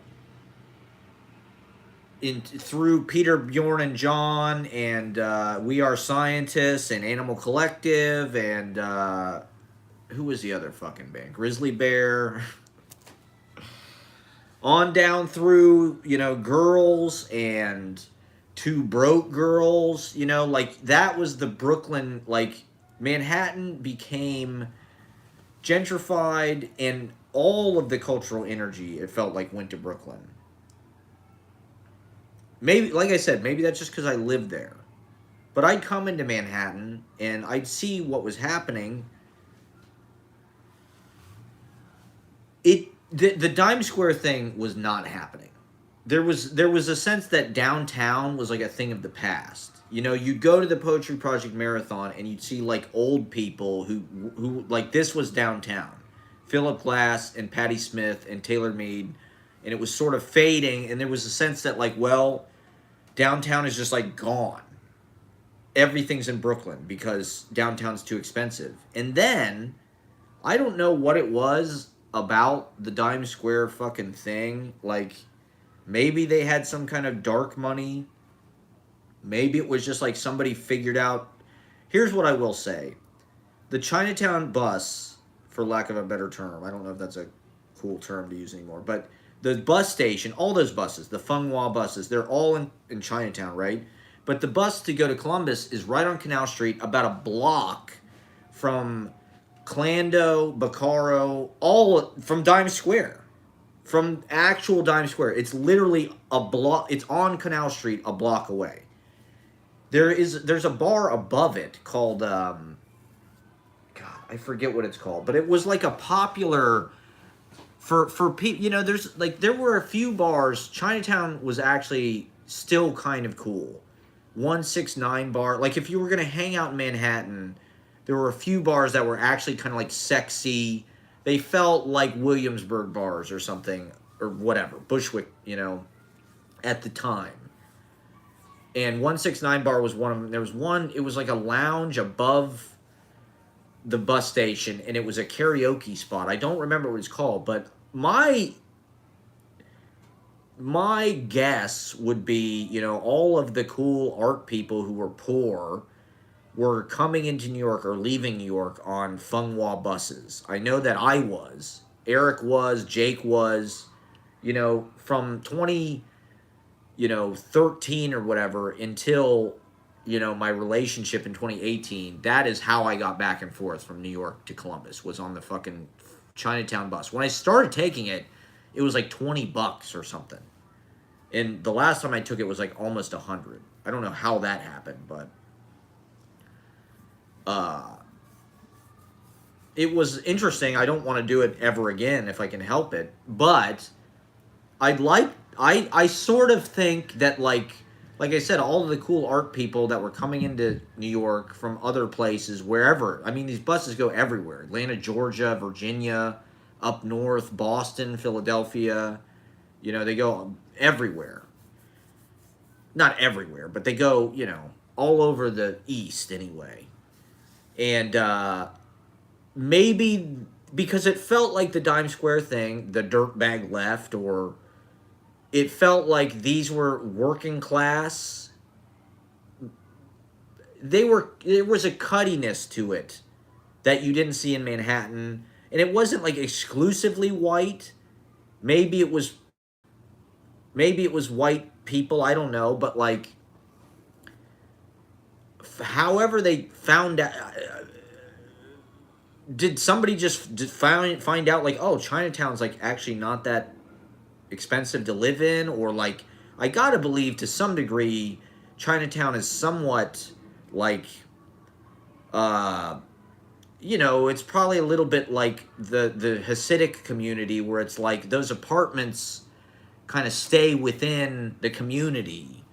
through Peter, Bjorn, and John, and We Are Scientists, and Animal Collective, and who was the other fucking band? Grizzly Bear. On down through, you know, Girls and Two Broke Girls, you know, like that was the Brooklyn, like Manhattan became gentrified and all of the cultural energy, it felt like, went to Brooklyn. Maybe, like I said, maybe that's just because I lived there. But I'd come into Manhattan and I'd see what was happening. The Dime Square thing was not happening. There was a sense that downtown was like a thing of the past. You know, you'd go to the Poetry Project Marathon and you'd see like old people who like this was downtown. Philip Glass and Patti Smith and Taylor Mead, and it was sort of fading, and there was a sense that like, well, downtown is just like gone. Everything's in Brooklyn because downtown's too expensive. And then I don't know what it was about the Dime Square fucking thing. Like, maybe they had some kind of dark money. Maybe it was just like somebody figured out. Here's what I will say. The Chinatown bus, for lack of a better term, I don't know if that's a cool term to use anymore, but the bus station, all those buses, the Fenghua buses, they're all in Chinatown, right? But the bus to go to Columbus is right on Canal Street, about a block from Clando, Bacaro, all from Dime Square. From actual Dime Square. It's literally a block. It's on Canal Street, a block away. There's a bar above it called God, I forget what it's called, but it was like a popular for people, you know, there's like there were a few bars. Chinatown was actually still kind of cool. 169 bar, like if you were going to hang out in Manhattan, there were a few bars that were actually kind of like sexy. They felt like Williamsburg bars or something, or whatever, Bushwick, you know, at the time. And 169 bar was one of them. There was one, it was like a lounge above the bus station, and it was a karaoke spot. I don't remember what it's called, but my guess would be, you know, all of the cool art people who were poor were coming into New York or leaving New York on Fenghua buses. I know that I was. Eric was. Jake was. You know, from 13 or whatever until, you know, my relationship in 2018, that is how I got back and forth from New York to Columbus, was on the fucking Chinatown bus. When I started taking it, it was like $20 or something. And the last time I took it was like almost 100. I don't know how that happened, but it was interesting. I don't want to do it ever again if I can help it, but I sort of think that like I said, all of the cool art people that were coming into New York from other places, wherever. I mean, these buses go everywhere. Atlanta, Georgia, Virginia, up north, Boston, Philadelphia. You know, they go everywhere. Not everywhere, but they go, you know, all over the East anyway. And maybe because it felt like the Dime Square thing, the dirtbag left, or it felt like these were working class. There was a cuttiness to it that you didn't see in Manhattan, and it wasn't like exclusively white. Maybe it was white people, I don't know, but like however they found out, did somebody just find out like, oh, Chinatown's like actually not that expensive to live in, or like I gotta believe to some degree Chinatown is somewhat like uh you know, it's probably a little bit like the Hasidic community, where it's like those apartments kind of stay within the community.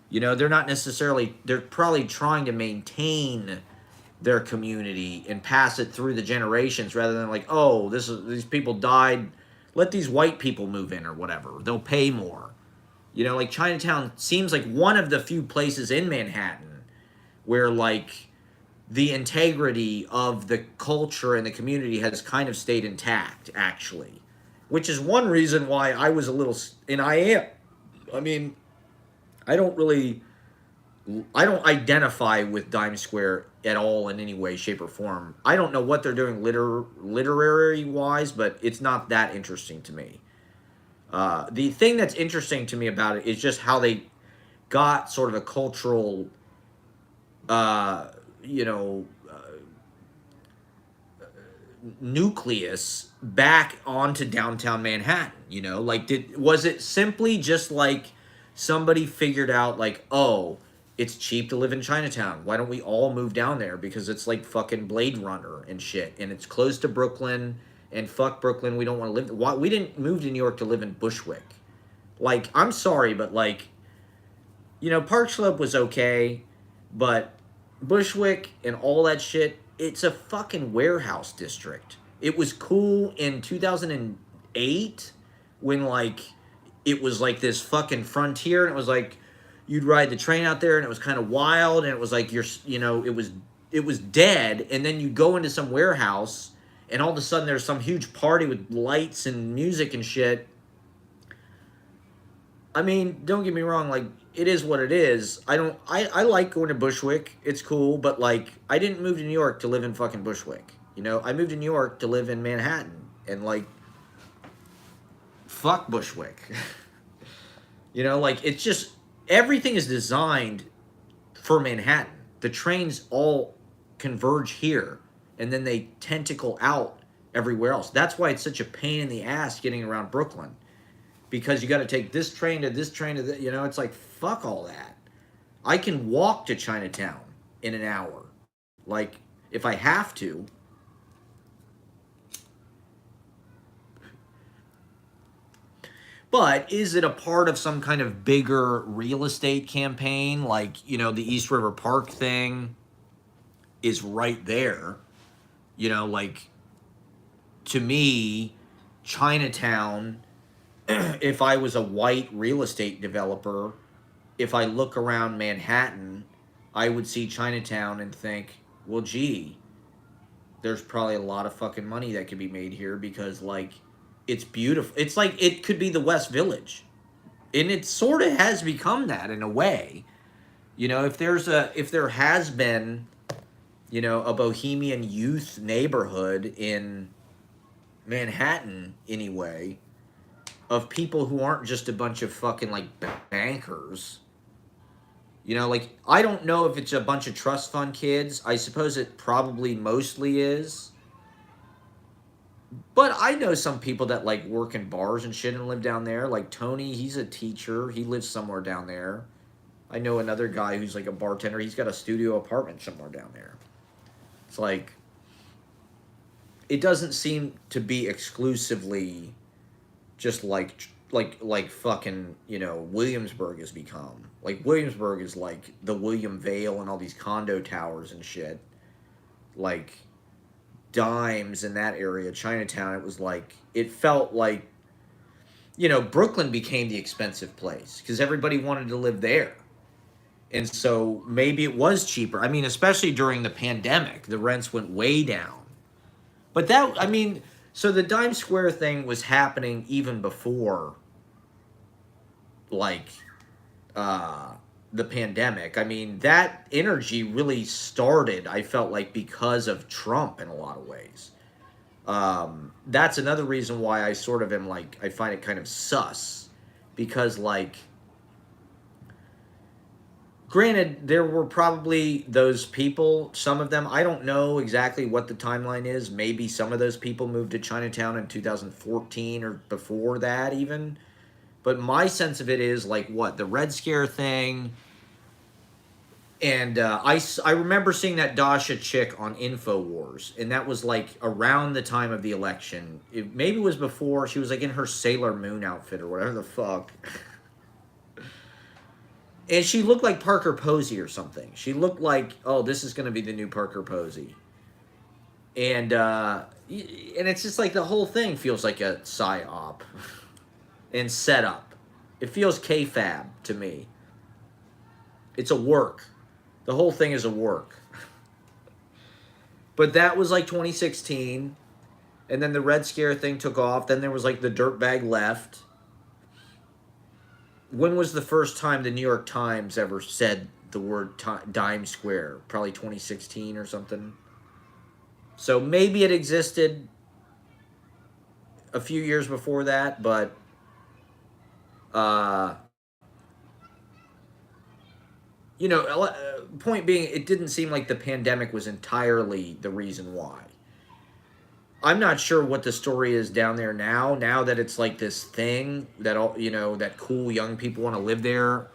You know, they're probably trying to maintain their community and pass it through the generations, rather than like, oh, these people died, let these white people move in or whatever. They'll pay more. You know, like Chinatown seems like one of the few places in Manhattan where like the integrity of the culture and the community has kind of stayed intact, actually, which is one reason why I was a little, and I am. I mean, I don't really, I don't identify with Dime Square at all in any way, shape, or form. I don't know what they're doing literary wise, but it's not that interesting to me. The thing that's interesting to me about it is just how they got sort of a cultural, uh, you know, nucleus back onto downtown Manhattan. You know, like was it simply just like somebody figured out like, oh, it's cheap to live in Chinatown. Why don't we all move down there, because it's like fucking Blade Runner and shit, and it's close to Brooklyn, and fuck Brooklyn, we don't want to live. Why we didn't move to New York to live in Bushwick? Like, I'm sorry, but like, you know, Park Slope was okay, but Bushwick and all that shit, it's a fucking warehouse district. It was cool in 2008 when like it was like this fucking frontier, and it was like you'd ride the train out there and it was kind of wild, and it was like you know, it was dead, and then you go into some warehouse and all of a sudden there's some huge party with lights and music and shit. I mean, don't get me wrong, like it is what it is. I like going to Bushwick. It's cool, but like I didn't move to New York to live in fucking Bushwick. You know, I moved to New York to live in Manhattan, and like fuck Bushwick. You know, like it's just everything is designed for Manhattan. The trains all converge here, and then they tentacle out everywhere else. That's why it's such a pain in the ass getting around Brooklyn, because you got to take this train to this train to this. You know, it's like fuck all that. I can walk to Chinatown in an hour, like if I have to. But is it a part of some kind of bigger real estate campaign? Like, you know, the East River Park thing is right there. You know, like, to me, Chinatown, if I was a white real estate developer, if I look around Manhattan, I would see Chinatown and think, well, gee, there's probably a lot of fucking money that could be made here, because, like, it's beautiful. It's like it could be the West Village. And it sort of has become that in a way. You know, if there has been, you know, a bohemian youth neighborhood in Manhattan anyway, of people who aren't just a bunch of fucking like bankers. You know, like I don't know if it's a bunch of trust fund kids. I suppose it probably mostly is. But I know some people that like work in bars and shit and live down there. Like Tony, he's a teacher. He lives somewhere down there. I know another guy who's like a bartender. He's got a studio apartment somewhere down there. It's like it doesn't seem to be exclusively just like like fucking, Williamsburg has become. Like Williamsburg is like the William Vale and all these condo towers and shit. Like Dimes in that area, Chinatown, it felt like, Brooklyn became the expensive place because everybody wanted to live there. And so maybe it was cheaper. I mean, especially during the pandemic, the rents went way down. But so the Dime Square thing was happening even before, like, uh, the pandemic. I mean, that energy really started, I felt like, because of Trump in a lot of ways. That's another reason why I sort of am like, I find it kind of sus. Because, like, granted, there were probably those people, some of them, I don't know exactly what the timeline is. Maybe some of those people moved to Chinatown in 2014 or before that, even. But my sense of it is, like, what? The Red Scare thing. And I remember seeing that Dasha chick on InfoWars, and that was like around the time of the election. Maybe it was before. She was like in her Sailor Moon outfit or whatever the fuck. And she looked like Parker Posey or something. She looked like, oh, this is going to be the new Parker Posey. And it's just like the whole thing feels like a psyop and setup. It feels kayfabe to me. It's a work. The whole thing is a work. But that was like 2016. And then the Red Scare thing took off. Then there was like the dirtbag left. When was the first time the New York Times ever said the word Dime Square? Probably 2016 or something. So maybe it existed a few years before that, but point being, it didn't seem like the pandemic was entirely the reason why. I'm not sure what the story is down there now that it's like this thing that that cool young people want to live there.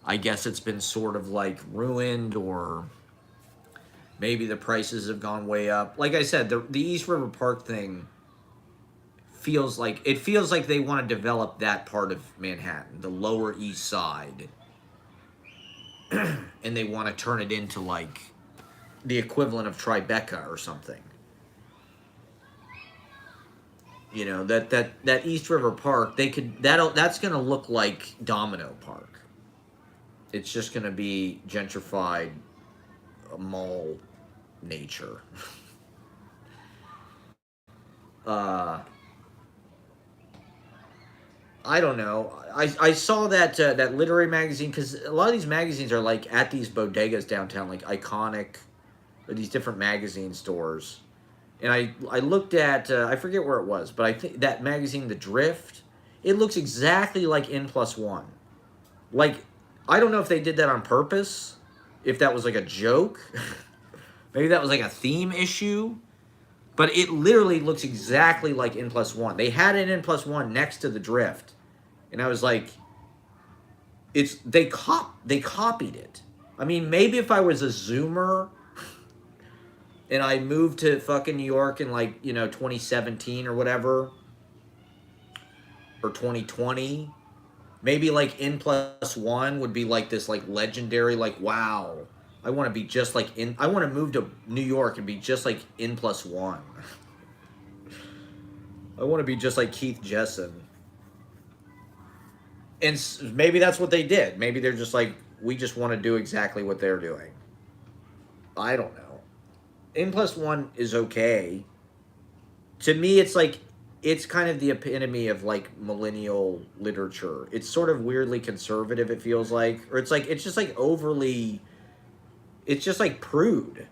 I guess it's been sort of like ruined, or maybe the prices have gone way up. Like I said, the East River Park thing feels like they want to develop that part of Manhattan, the Lower East Side. And they want to turn it into like the equivalent of Tribeca or something. That East River Park, that's going to look like Domino Park. It's just going to be gentrified mall nature. I don't know. I saw that that literary magazine, because a lot of these magazines are like at these bodegas downtown, like Iconic, or these different magazine stores. And I looked at, I forget where it was, but I think that magazine, The Drift, it looks exactly like N+1. Like, I don't know if they did that on purpose, if that was like a joke. Maybe that was like a theme issue. But it literally looks exactly like N+1. They had an N+1 next to The Drift. And I was like, they copied it. I mean, maybe if I was a Zoomer and I moved to fucking New York in 2017 or whatever, or 2020, maybe like N+1 would be like this like legendary, like, wow, I want to be just like I want to move to New York and be just like N+1. I want to be just like Keith Jessen. And maybe that's what they did. Maybe they're just like, we just want to do exactly what they're doing. I don't know. N+1 is okay. To me, it's kind of the epitome of like millennial literature. It's sort of weirdly conservative, it feels like. Or it's just like overly, it's just like prude.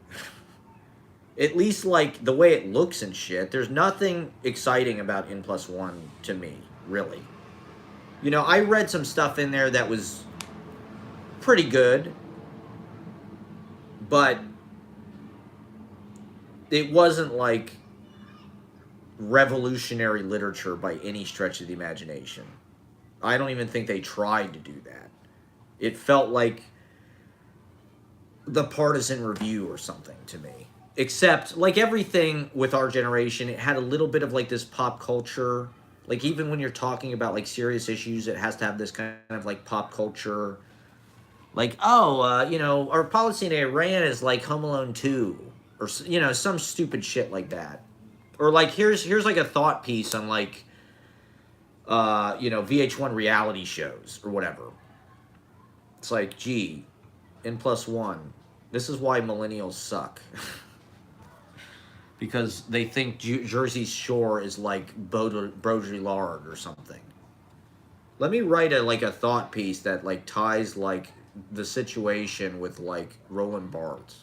At least like the way it looks and shit. There's nothing exciting about N+1 to me, really. I read some stuff in there that was pretty good, but it wasn't like revolutionary literature by any stretch of the imagination. I don't even think they tried to do that. It felt like the Partisan Review or something to me. Except, like everything with our generation, it had a little bit of like this pop culture Like, even when you're talking about, like, serious issues, it has to have this kind of, like, pop culture. Like, oh, you know, our policy in Iran is like Home Alone 2. Or, you know, some stupid shit like that. Or, like, here's like, a thought piece on, like, you know, VH1 reality shows or whatever. It's like, gee, N+1. This is why millennials suck. Because they think Jersey Shore is like Baudrillard or something. Let me write a thought piece that like ties like the situation with like Roland Barthes.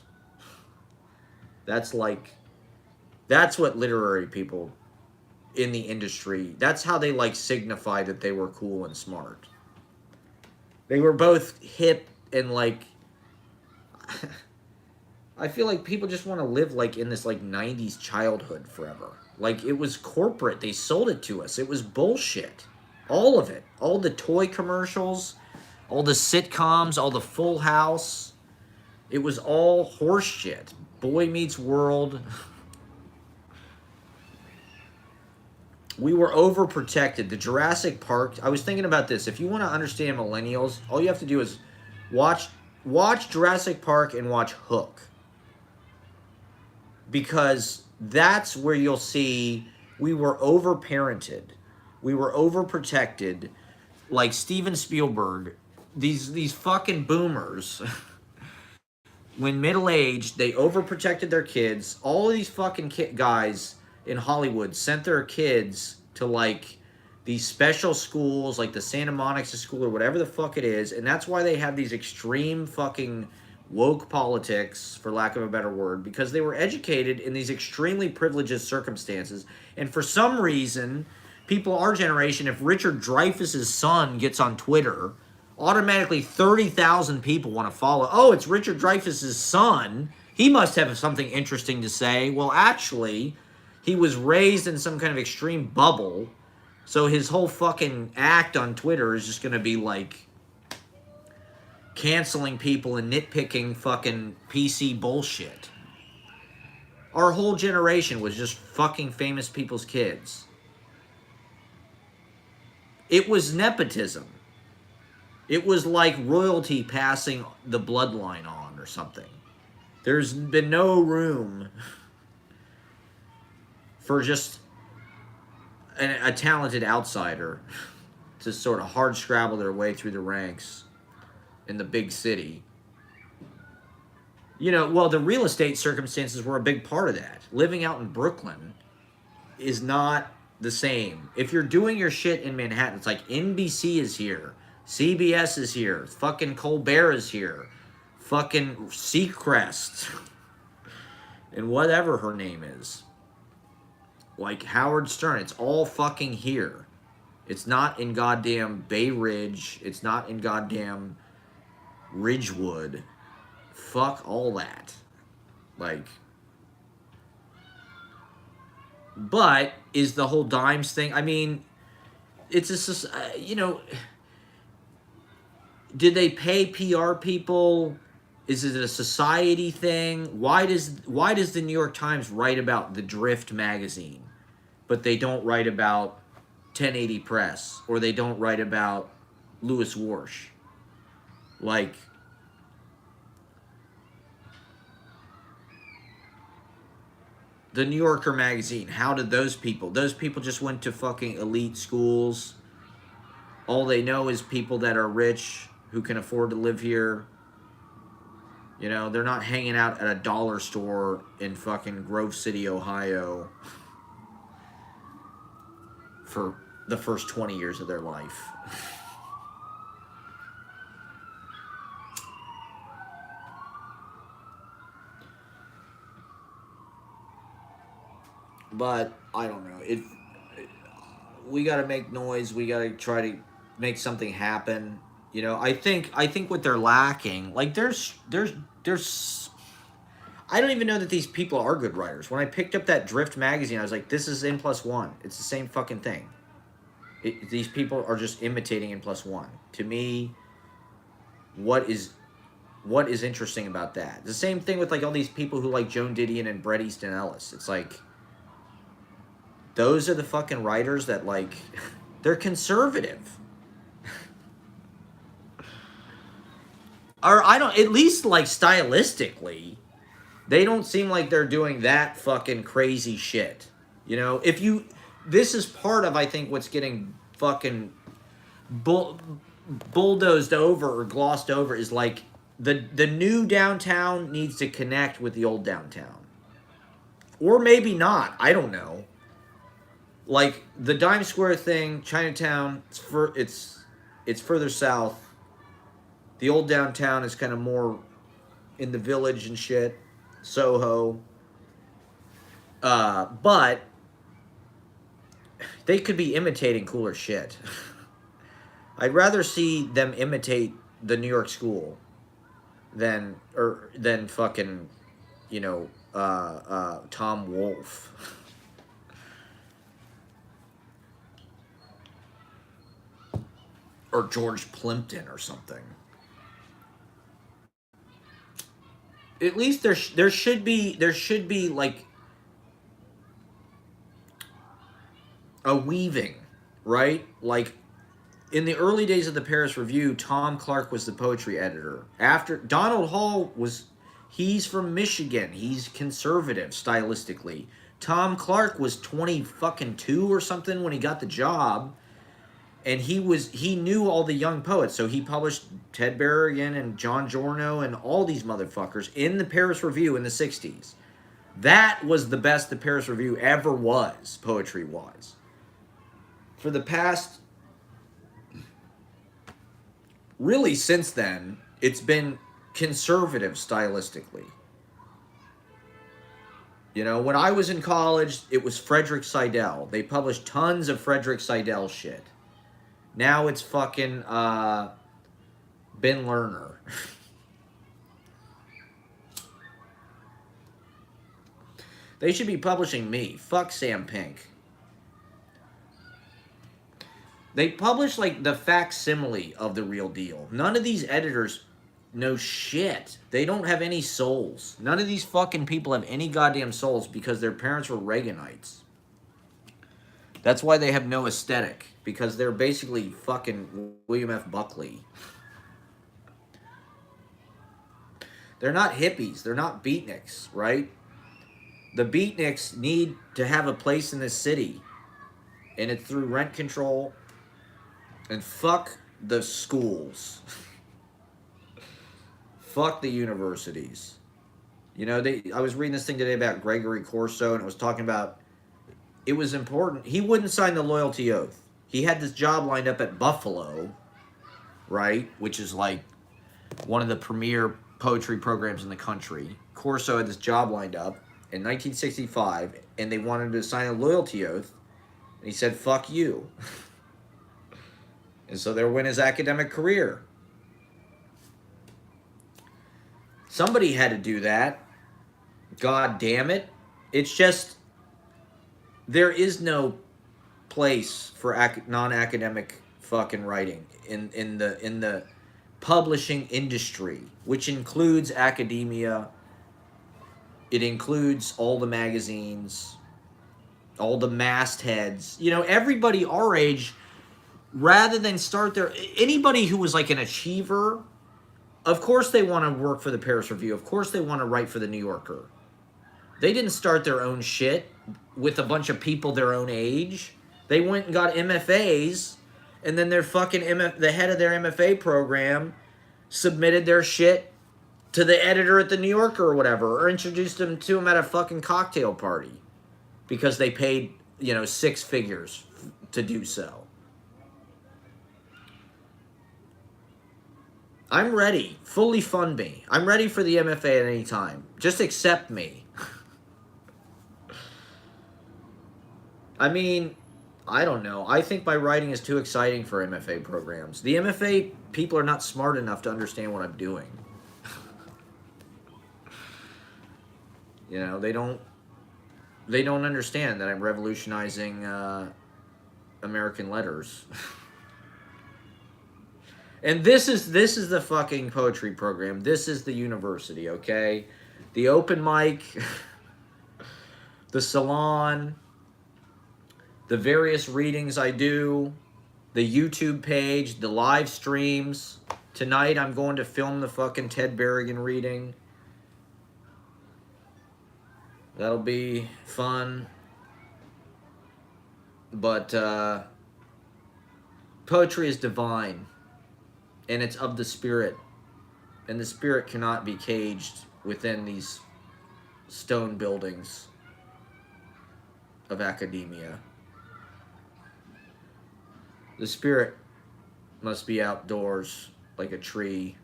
That's like that's what literary people in the industry, that's how they like signify that they were cool and smart. They were both hip and like I feel like people just want to live like in this like 90s childhood forever. Like it was corporate. They sold it to us. It was bullshit. All of it. All the toy commercials, all the sitcoms, all the Full House. It was all horse shit. Boy Meets World. We were overprotected. The Jurassic Park. I was thinking about this. If you want to understand millennials, all you have to do is watch Jurassic Park and watch Hook. Because that's where you'll see we were overparented. We were overprotected. Like Steven Spielberg, these fucking boomers, when middle-aged, they overprotected their kids. All of these fucking guys in Hollywood sent their kids to like these special schools like the Santa Monica School or whatever the fuck it is, and that's why they have these extreme fucking woke politics, for lack of a better word, because they were educated in these extremely privileged circumstances. And for some reason, people our generation, if Richard Dreyfuss's son gets on Twitter, automatically 30,000 people want to follow. Oh, it's Richard Dreyfuss's son. He must have something interesting to say. Well, actually, he was raised in some kind of extreme bubble, so his whole fucking act on Twitter is just going to be like canceling people and nitpicking fucking PC bullshit. Our whole generation was just fucking famous people's kids. It was nepotism. It was like royalty passing the bloodline on or something. There's been no room for just a talented outsider to sort of hard scrabble their way through the ranks in the big city. You know, well, the real estate circumstances were a big part of that. Living out in Brooklyn is not the same. If you're doing your shit in Manhattan, it's like NBC is here, CBS is here, fucking Colbert is here, fucking Seacrest, and whatever her name is. Like Howard Stern, it's all fucking here. It's not in goddamn Bay Ridge. It's not in goddamn Ridgewood. Fuck all that. Like, but is the whole Dimes thing, I mean, it's a, you know, did they pay PR people? Is it a society thing? Why does the New York Times write about the Drift magazine, but they don't write about 1080 Press, or they don't write about Louis Warsh? Like, the New Yorker magazine, how did those people just went to fucking elite schools. All they know is people that are rich who can afford to live here. You know, they're not hanging out at a dollar store in fucking Grove City, Ohio for the first 20 years of their life. But I don't know. We got to make noise. We got to try to make something happen. You know, I think what they're lacking, like there's I don't even know that these people are good writers. When I picked up that Drift magazine, I was like, this is N+1. It's the same fucking thing. These people are just imitating N+1. To me, what is interesting about that? The same thing with like all these people who like Joan Didion and Bret Easton Ellis. It's like, those are the fucking writers that, like, they're conservative. Or I don't, at least, like, stylistically, they don't seem like they're doing that fucking crazy shit. You know, if you, this is part of, I think, what's getting fucking bulldozed over or glossed over is, like, the new downtown needs to connect with the old downtown. Or maybe not. I don't know. Like, the Dime Square thing, Chinatown, it's further south. The old downtown is kind of more in the village and shit. Soho. But they could be imitating cooler shit. I'd rather see them imitate the New York School than fucking, you know, Tom Wolfe. Or George Plimpton or something. At least there should be like a weaving, right? Like, in the early days of the Paris Review, Tom Clark was the poetry editor. After Donald Hall he's from Michigan. He's conservative stylistically. Tom Clark was 22 or something when he got the job, and he knew all the young poets. So he published Ted Berrigan and John Giorno and all these motherfuckers in the Paris Review in the 60s. That was the best the Paris Review ever was, poetry-wise. For the past, really since then, it's been conservative stylistically. You know, when I was in college, it was Frederick Seidel. They published tons of Frederick Seidel shit. Now it's fucking Ben Lerner. They should be publishing me. Fuck Sam Pink. They publish, like, the facsimile of the real deal. None of these editors know shit. They don't have any souls. None of these fucking people have any goddamn souls because their parents were Reaganites. That's why they have no aesthetic. Because they're basically fucking William F. Buckley. They're not hippies. They're not beatniks, right? The beatniks need to have a place in this city. And it's through rent control. And fuck the schools. Fuck the universities. You know, I was reading this thing today about Gregory Corso, and it was talking about, it was important. He wouldn't sign the loyalty oath. He had this job lined up at Buffalo, right? Which is like one of the premier poetry programs in the country. Corso had this job lined up in 1965, and they wanted him to sign a loyalty oath. And he said, fuck you. And so there went his academic career. Somebody had to do that. God damn it. It's just, there is no place for non-academic fucking writing in the publishing industry, which includes academia. It includes all the magazines, all the mastheads. You know, everybody our age, rather than start anybody who was like an achiever, of course they want to work for the Paris Review. Of course they want to write for the New Yorker. They didn't start their own shit with a bunch of people their own age. They went and got MFAs, and then their fucking the head of their MFA program submitted their shit to the editor at the New Yorker or whatever, or introduced them to him at a fucking cocktail party because they paid, you know, 6 figures to do so. I'm ready. Fully fund me. I'm ready for the MFA at any time. Just accept me. I mean, I don't know. I think my writing is too exciting for MFA programs. The MFA people are not smart enough to understand what I'm doing. You know, they don't understand that I'm revolutionizing American letters. And this is the fucking poetry program. This is the university, okay? The open mic, the salon, the various readings I do, the YouTube page, the live streams. Tonight I'm going to film the fucking Ted Berrigan reading. That'll be fun. But poetry is divine, and it's of the spirit, and the spirit cannot be caged within these stone buildings of academia. The spirit must be outdoors like a tree,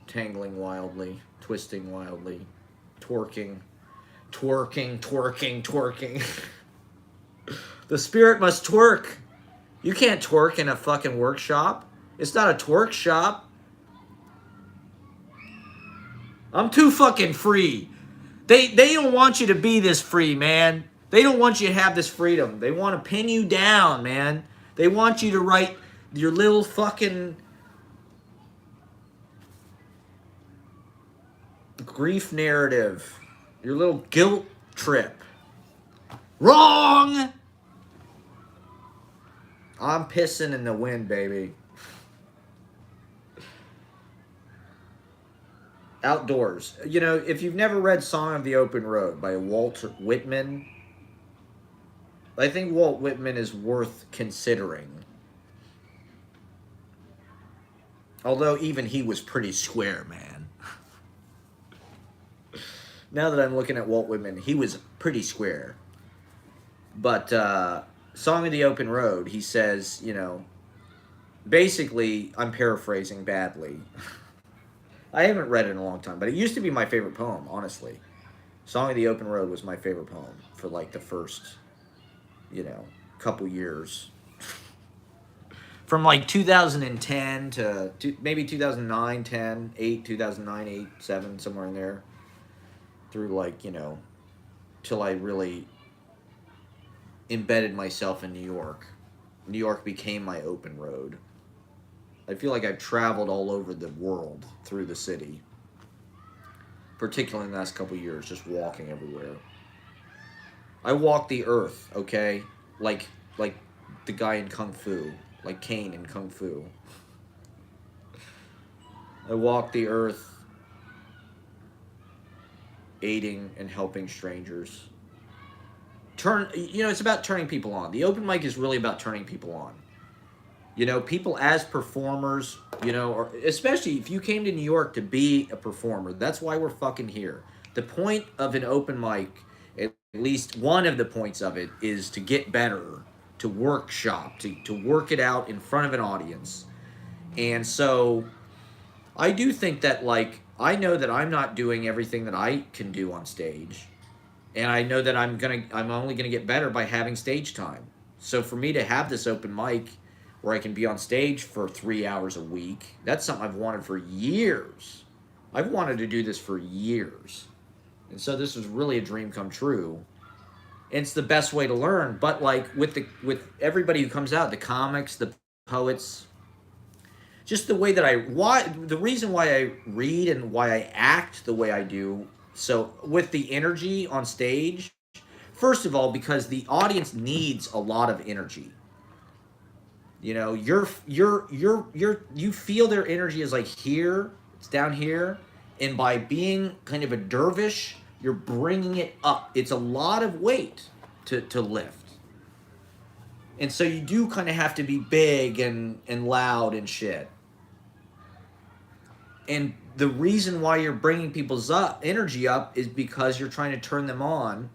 tangling wildly, twisting wildly, twerking. The spirit must twerk. You can't twerk in a fucking workshop. It's not a twerk shop. I'm too fucking free. They don't want you to be this free, man. They don't want you to have this freedom. They want to pin you down, man. They want you to write your little fucking grief narrative. Your little guilt trip. Wrong! I'm pissing in the wind, baby. Outdoors. You know, if you've never read Song of the Open Road by Walt Whitman, I think Walt Whitman is worth considering. Although even he was pretty square, man. Now that I'm looking at Walt Whitman, he was pretty square. But Song of the Open Road, he says, you know, basically, I'm paraphrasing badly. I haven't read it in a long time, but it used to be my favorite poem, honestly. Song of the Open Road was my favorite poem for like the first, you know, couple years. From like 2010 to maybe 2009, 10, 8, 2009, 8, 7, somewhere in there. Through like, you know, till I really embedded myself in New York. New York became my open road. I feel like I've traveled all over the world through the city. Particularly in the last couple of years, just walking everywhere. I walk the earth, okay? Like the guy in Kung Fu. Like Kane in Kung Fu. I walk the earth aiding and helping strangers. It's about turning people on. The open mic is really about turning people on. You know, people as performers, you know, or especially if you came to New York to be a performer, that's why we're fucking here. The point of an open mic, at least one of the points of it, is to get better, to workshop, to work it out in front of an audience. And so I do think that, like, I know that I'm not doing everything that I can do on stage. And I know that I'm only gonna get better by having stage time. So for me to have this open mic where I can be on stage for 3 hours a week, that's something I've wanted for years. I've wanted to do this for years. And so this was really a dream come true. And it's the best way to learn. But like with everybody who comes out, the comics, the poets, just the way that the reason why I read and why I act the way I do, so with the energy on stage, first of all, because the audience needs a lot of energy. You know, you feel their energy is like here, it's down here, and by being kind of a dervish, you're bringing it up. It's a lot of weight to lift. And so you do kind of have to be big and loud and shit. And the reason why you're bringing people's energy up is because you're trying to turn them on.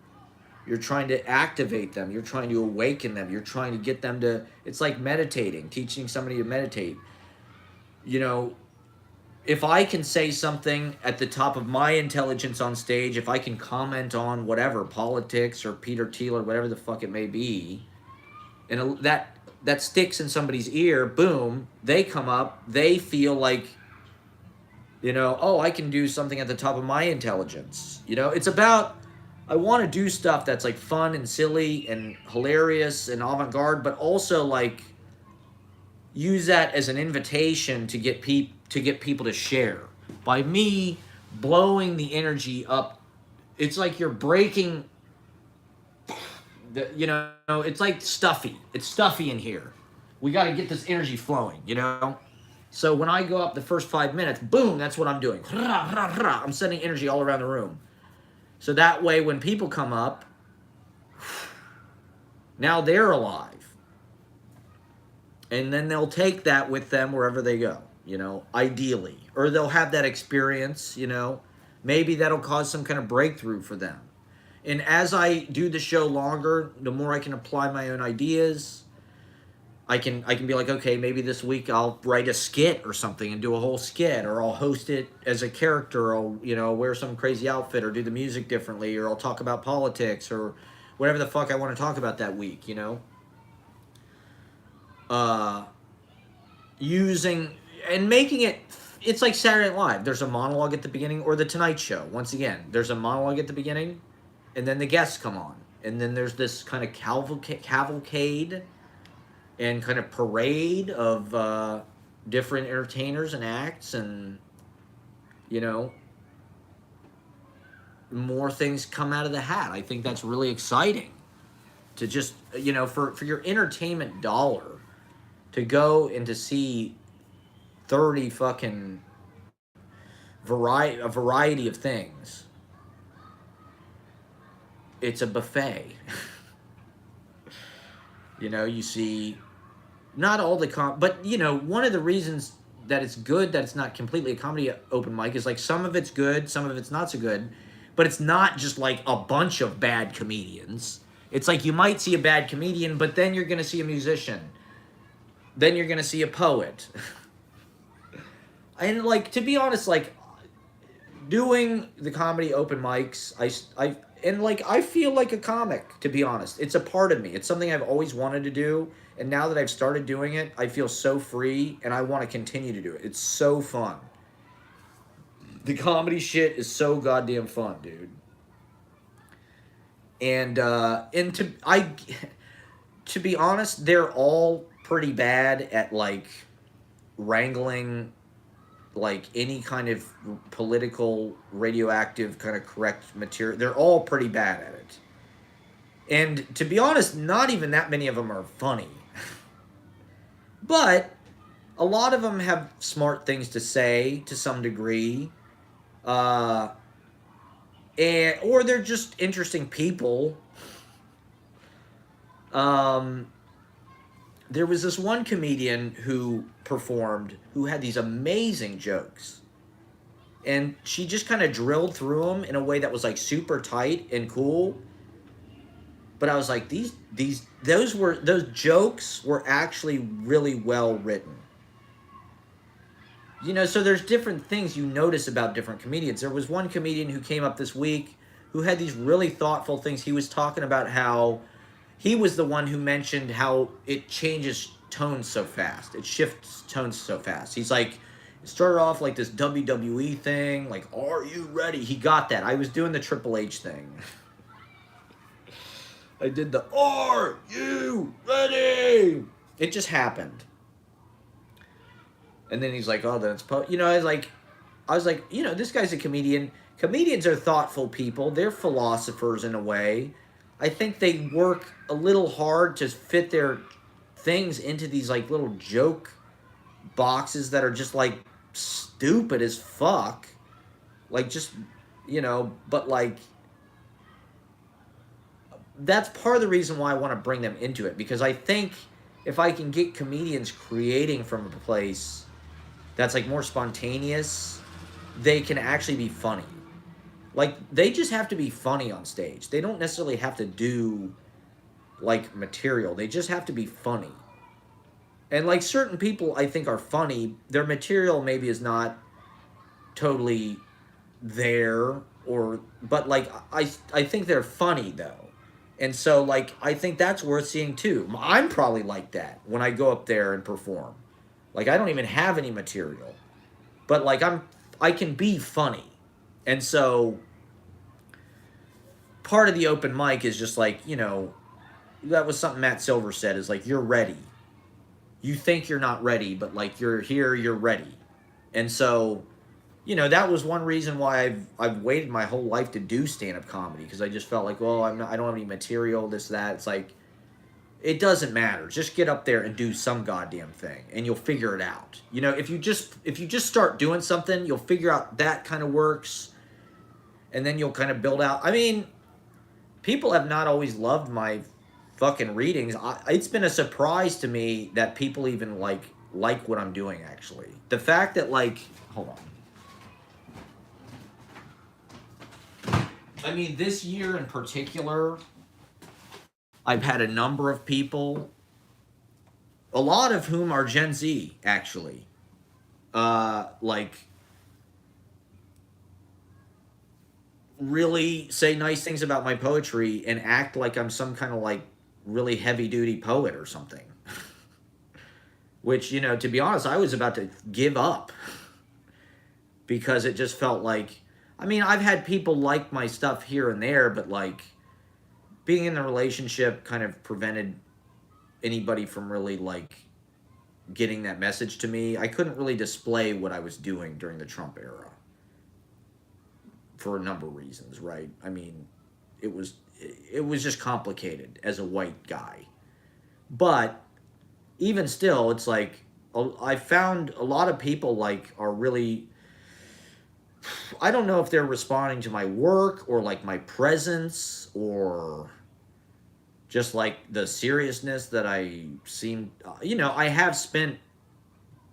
You're trying to activate them. You're trying to awaken them. You're trying to get them to... It's like meditating, teaching somebody to meditate. You know, if I can say something at the top of my intelligence on stage, if I can comment on whatever, politics or Peter Thiel or whatever the fuck it may be, and that sticks in somebody's ear, boom, they come up, they feel like... You know, oh, I can do something at the top of my intelligence. You know, it's about, I want to do stuff that's like fun and silly and hilarious and avant-garde, but also like use that as an invitation to get people to share. By me blowing the energy up, it's like you're breaking you know, it's like stuffy. It's stuffy in here. We got to get this energy flowing, you know? So when I go up the first 5 minutes, boom, that's what I'm doing. I'm sending energy all around the room. So that way when people come up, now they're alive. And then they'll take that with them wherever they go, you know, ideally. Or they'll have that experience, you know. Maybe that'll cause some kind of breakthrough for them. And as I do the show longer, the more I can apply my own ideas. I can be like, okay, maybe this week I'll write a skit or something and do a whole skit, or I'll host it as a character, or I'll, you know, wear some crazy outfit, or do the music differently, or I'll talk about politics, or whatever the fuck I want to talk about that week, you know? Using and making it's like Saturday Night Live. There's a monologue at the beginning, or The Tonight Show. Once again, there's a monologue at the beginning, and then the guests come on, and then there's this kind of cavalcade and kind of parade of different entertainers and acts, and, you know, more things come out of the hat. I think that's really exciting to just, you know, for your entertainment dollar, to go and to see 30 fucking a variety of things. It's a buffet. You know, you see not all the but, you know, one of the reasons that it's good that it's not completely a comedy open mic is, like, some of it's good, some of it's not so good, but it's not just like a bunch of bad comedians. It's like you might see a bad comedian, but then you're going to see a musician. Then you're going to see a poet. And, like, to be honest, like, doing the comedy open mics, I feel like a comic, to be honest. It's a part of me. It's something I've always wanted to do, and now that I've started doing it, I feel so free, and I want to continue to do it. It's so fun. The comedy shit is so goddamn fun, dude. And to be honest, they're all pretty bad at, like, wrangling, like, any kind of political, radioactive, kind of correct material. They're all pretty bad at it. And to be honest, not even that many of them are funny. But a lot of them have smart things to say to some degree. Or they're just interesting people. There was this one comedian who performed who had these amazing jokes. And she just kind of drilled through them in a way that was, like, super tight and cool. But I was like, those jokes were actually really well written. You know, so there's different things you notice about different comedians. There was one comedian who came up this week who had these really thoughtful things. He was talking about how he was the one who mentioned how it changes tones so fast. It shifts tones so fast. He's like, it started off like this WWE thing, like, are you ready? He got that. I was doing the Triple H thing. I did the, are you ready? It just happened. And then he's like, oh, then it's, you know, I was like, you know, this guy's a comedian. Comedians are thoughtful people. They're philosophers in a way. I think they work a little hard to fit their things into these, like, little joke boxes that are just, like, stupid as fuck. Like, just, you know, but, like, that's part of the reason why I want to bring them into it. Because I think if I can get comedians creating from a place that's, like, more spontaneous, they can actually be funny. Like, they just have to be funny on stage. They don't necessarily have to do, like, material. They just have to be funny. And, like, certain people I think are funny. Their material maybe is not totally there, but, like, I think they're funny, though. And so, like, I think that's worth seeing, too. I'm probably like that when I go up there and perform. Like, I don't even have any material. But, like, I can be funny. And so, part of the open mic is just, like, you know, that was something Matt Silver said, is, like, you're ready. You think you're not ready, but, like, you're here, you're ready. And so, you know, that was one reason why I've waited my whole life to do stand up comedy, because I just felt like, well, I don't have any material, this that. It's like, it doesn't matter. Just get up there and do some goddamn thing, and you'll figure it out. You know, if you just start doing something, you'll figure out that kind of works, and then you'll kind of build out. I mean, people have not always loved my fucking readings. It's been a surprise to me that people even like what I'm doing. Actually, the fact that, like, hold on. I mean, this year in particular, I've had a number of people, a lot of whom are Gen Z, actually. Like, really say nice things about my poetry and act like I'm some kind of like really heavy duty poet or something. Which, you know, to be honest, I was about to give up because it just felt like, I mean, I've had people like my stuff here and there, but like being in the relationship kind of prevented anybody from really like getting that message to me. I couldn't really display what I was doing during the Trump era for a number of reasons, right? I mean, it was it was just complicated as a white guy. But even still, it's like I found a lot of people like are really, I don't know if they're responding to my work or like my presence or just like the seriousness that I seem, you know, I have spent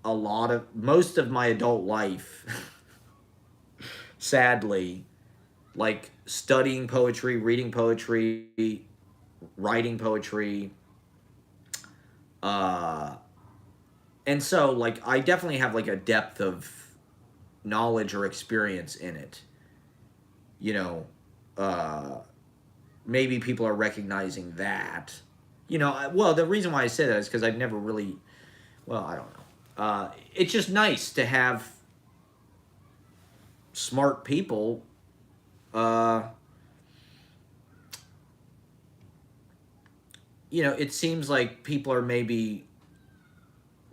most of my adult life sadly, like studying poetry, reading poetry, writing poetry. Uh, and so, like, I definitely have like a depth of knowledge or experience in it. You know, uh, maybe people are recognizing that. You know, well, the reason why I say that is because I've never really, well, I don't know. It's just nice to have smart people uh, you know, it seems like people are maybe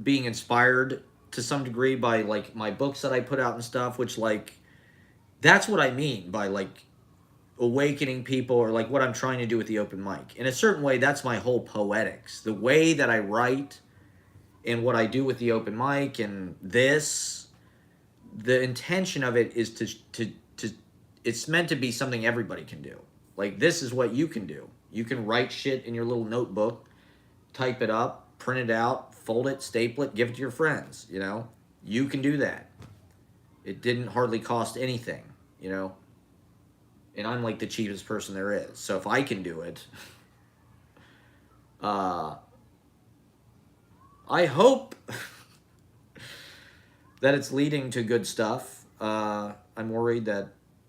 being inspired to some degree by like my books that I put out and stuff, which like that's what I mean by like awakening people or like what I'm trying to do with the open mic. In a certain way, that's my whole poetics. The way that I write and what I do with the open mic and this, the intention of it is to it's meant to be something everybody can do. Like this is what you can do. You can write shit in your little notebook, type it up, print it out, fold it, staple it, give it to your friends, you know? You can do that. It didn't hardly cost anything, you know? And I'm like the cheapest person there is. So if I can do it, uh, I hope that it's leading to good stuff. I'm worried that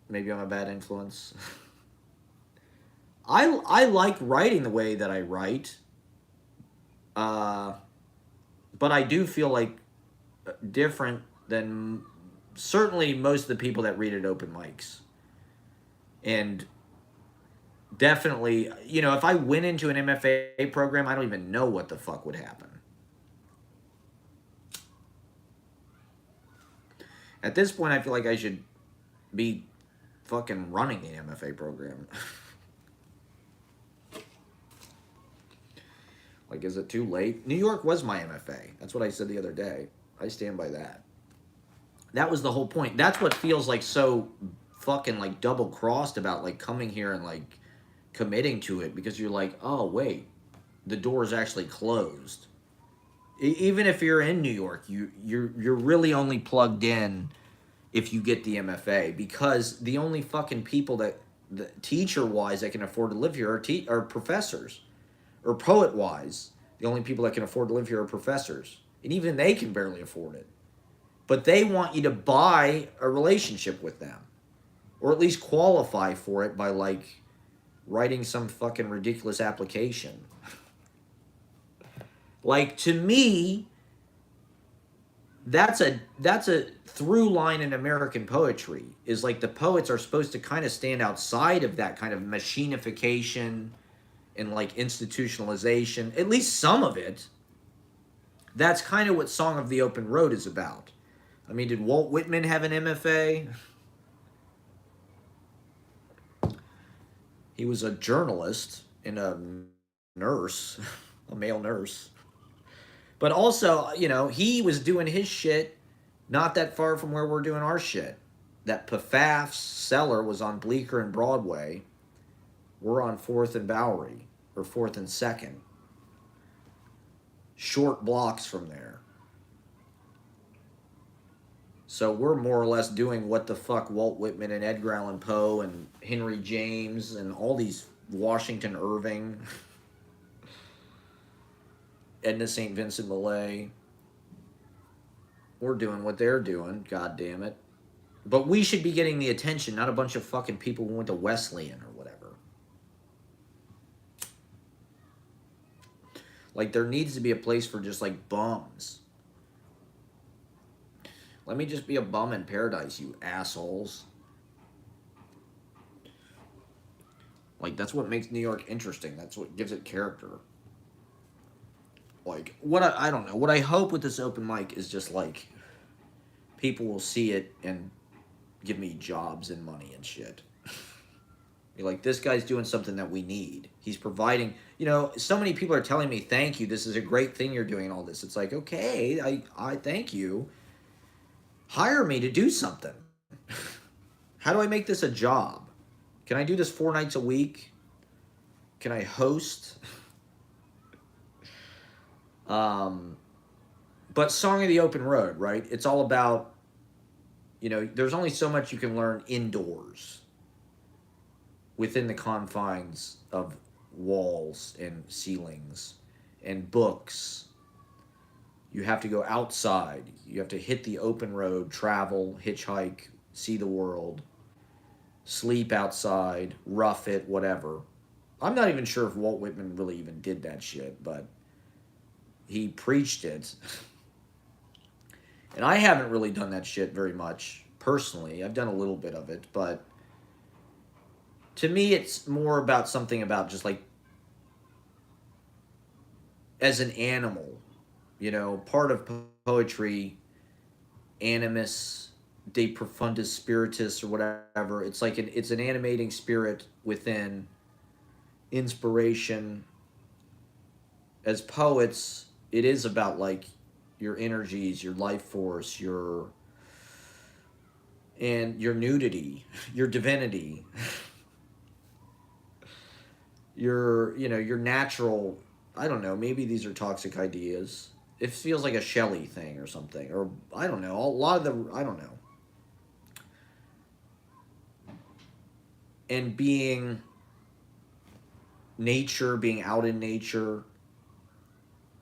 maybe I'm a bad influence. I like writing the way that I write, uh, but I do feel like different than certainly most of the people that read at open mics. And definitely, you know, if I went into an MFA program, I don't even know what the fuck would happen. At this point, I feel like I should be fucking running the MFA program. Like, is it too late? New York was my MFA. That's what I said the other day. I stand by that. That was the whole point. That's what feels like so fucking like double crossed about like coming here and like committing to it, because you're like, oh wait, the door is actually closed. Even if you're in New York, you're really only plugged in if you get the MFA, because the only fucking people that the teacher wise that can afford to live here are professors, or poet wise, the only people that can afford to live here are professors, and even they can barely afford it. But they want you to buy a relationship with them, or at least qualify for it by like writing some fucking ridiculous application. Like, to me, that's a through line in American poetry, is like the poets are supposed to kind of stand outside of that kind of machinification and like institutionalization, at least some of it. That's kind of what Song of the Open Road is about. I mean, did Walt Whitman have an MFA? He was a journalist and a nurse, a male nurse. But also, you know, he was doing his shit not that far from where we're doing our shit. That Pfaff's cellar was on Bleecker and Broadway. We're on 4th and Bowery, or 4th and 2nd. Short blocks from there. So we're more or less doing what the fuck Walt Whitman and Edgar Allan Poe and Henry James and all these Washington Irving, Edna St. Vincent Millay. We're doing what they're doing, god damn it. But we should be getting the attention, not a bunch of fucking people who went to Wesleyan or whatever. Like, there needs to be a place for just, like, bums. Let me just be a bum in paradise, you assholes. Like, that's what makes New York interesting. That's what gives it character. Like, I don't know. What I hope with this open mic is just, like, people will see it and give me jobs and money and shit. You're like, this guy's doing something that we need. He's providing, you know, so many people are telling me, thank you, this is a great thing you're doing, all this. It's like, okay, I thank you. Hire me to do something. How do I make this a job? Can I do this 4 nights a week? Can I host? But Song of the Open Road, right? It's all about, you know, there's only so much you can learn indoors within the confines of walls and ceilings and books. You have to go outside. You have to hit the open road, travel, hitchhike, see the world, sleep outside, rough it, whatever. I'm not even sure if Walt Whitman really even did that shit, but he preached it. And I haven't really done that shit very much personally. I've done a little bit of it, but to me it's more about something about just like as an animal, you know, part of poetry, animus, de profundis spiritus or whatever. It's like it's an animating spirit within inspiration. As poets, it is about like your energies, your life force, your nudity, your divinity, your, you know, your natural, I don't know, maybe these are toxic ideas. It feels like a Shelley thing or something, or I don't know, a lot of the, I don't know. And being nature, being out in nature,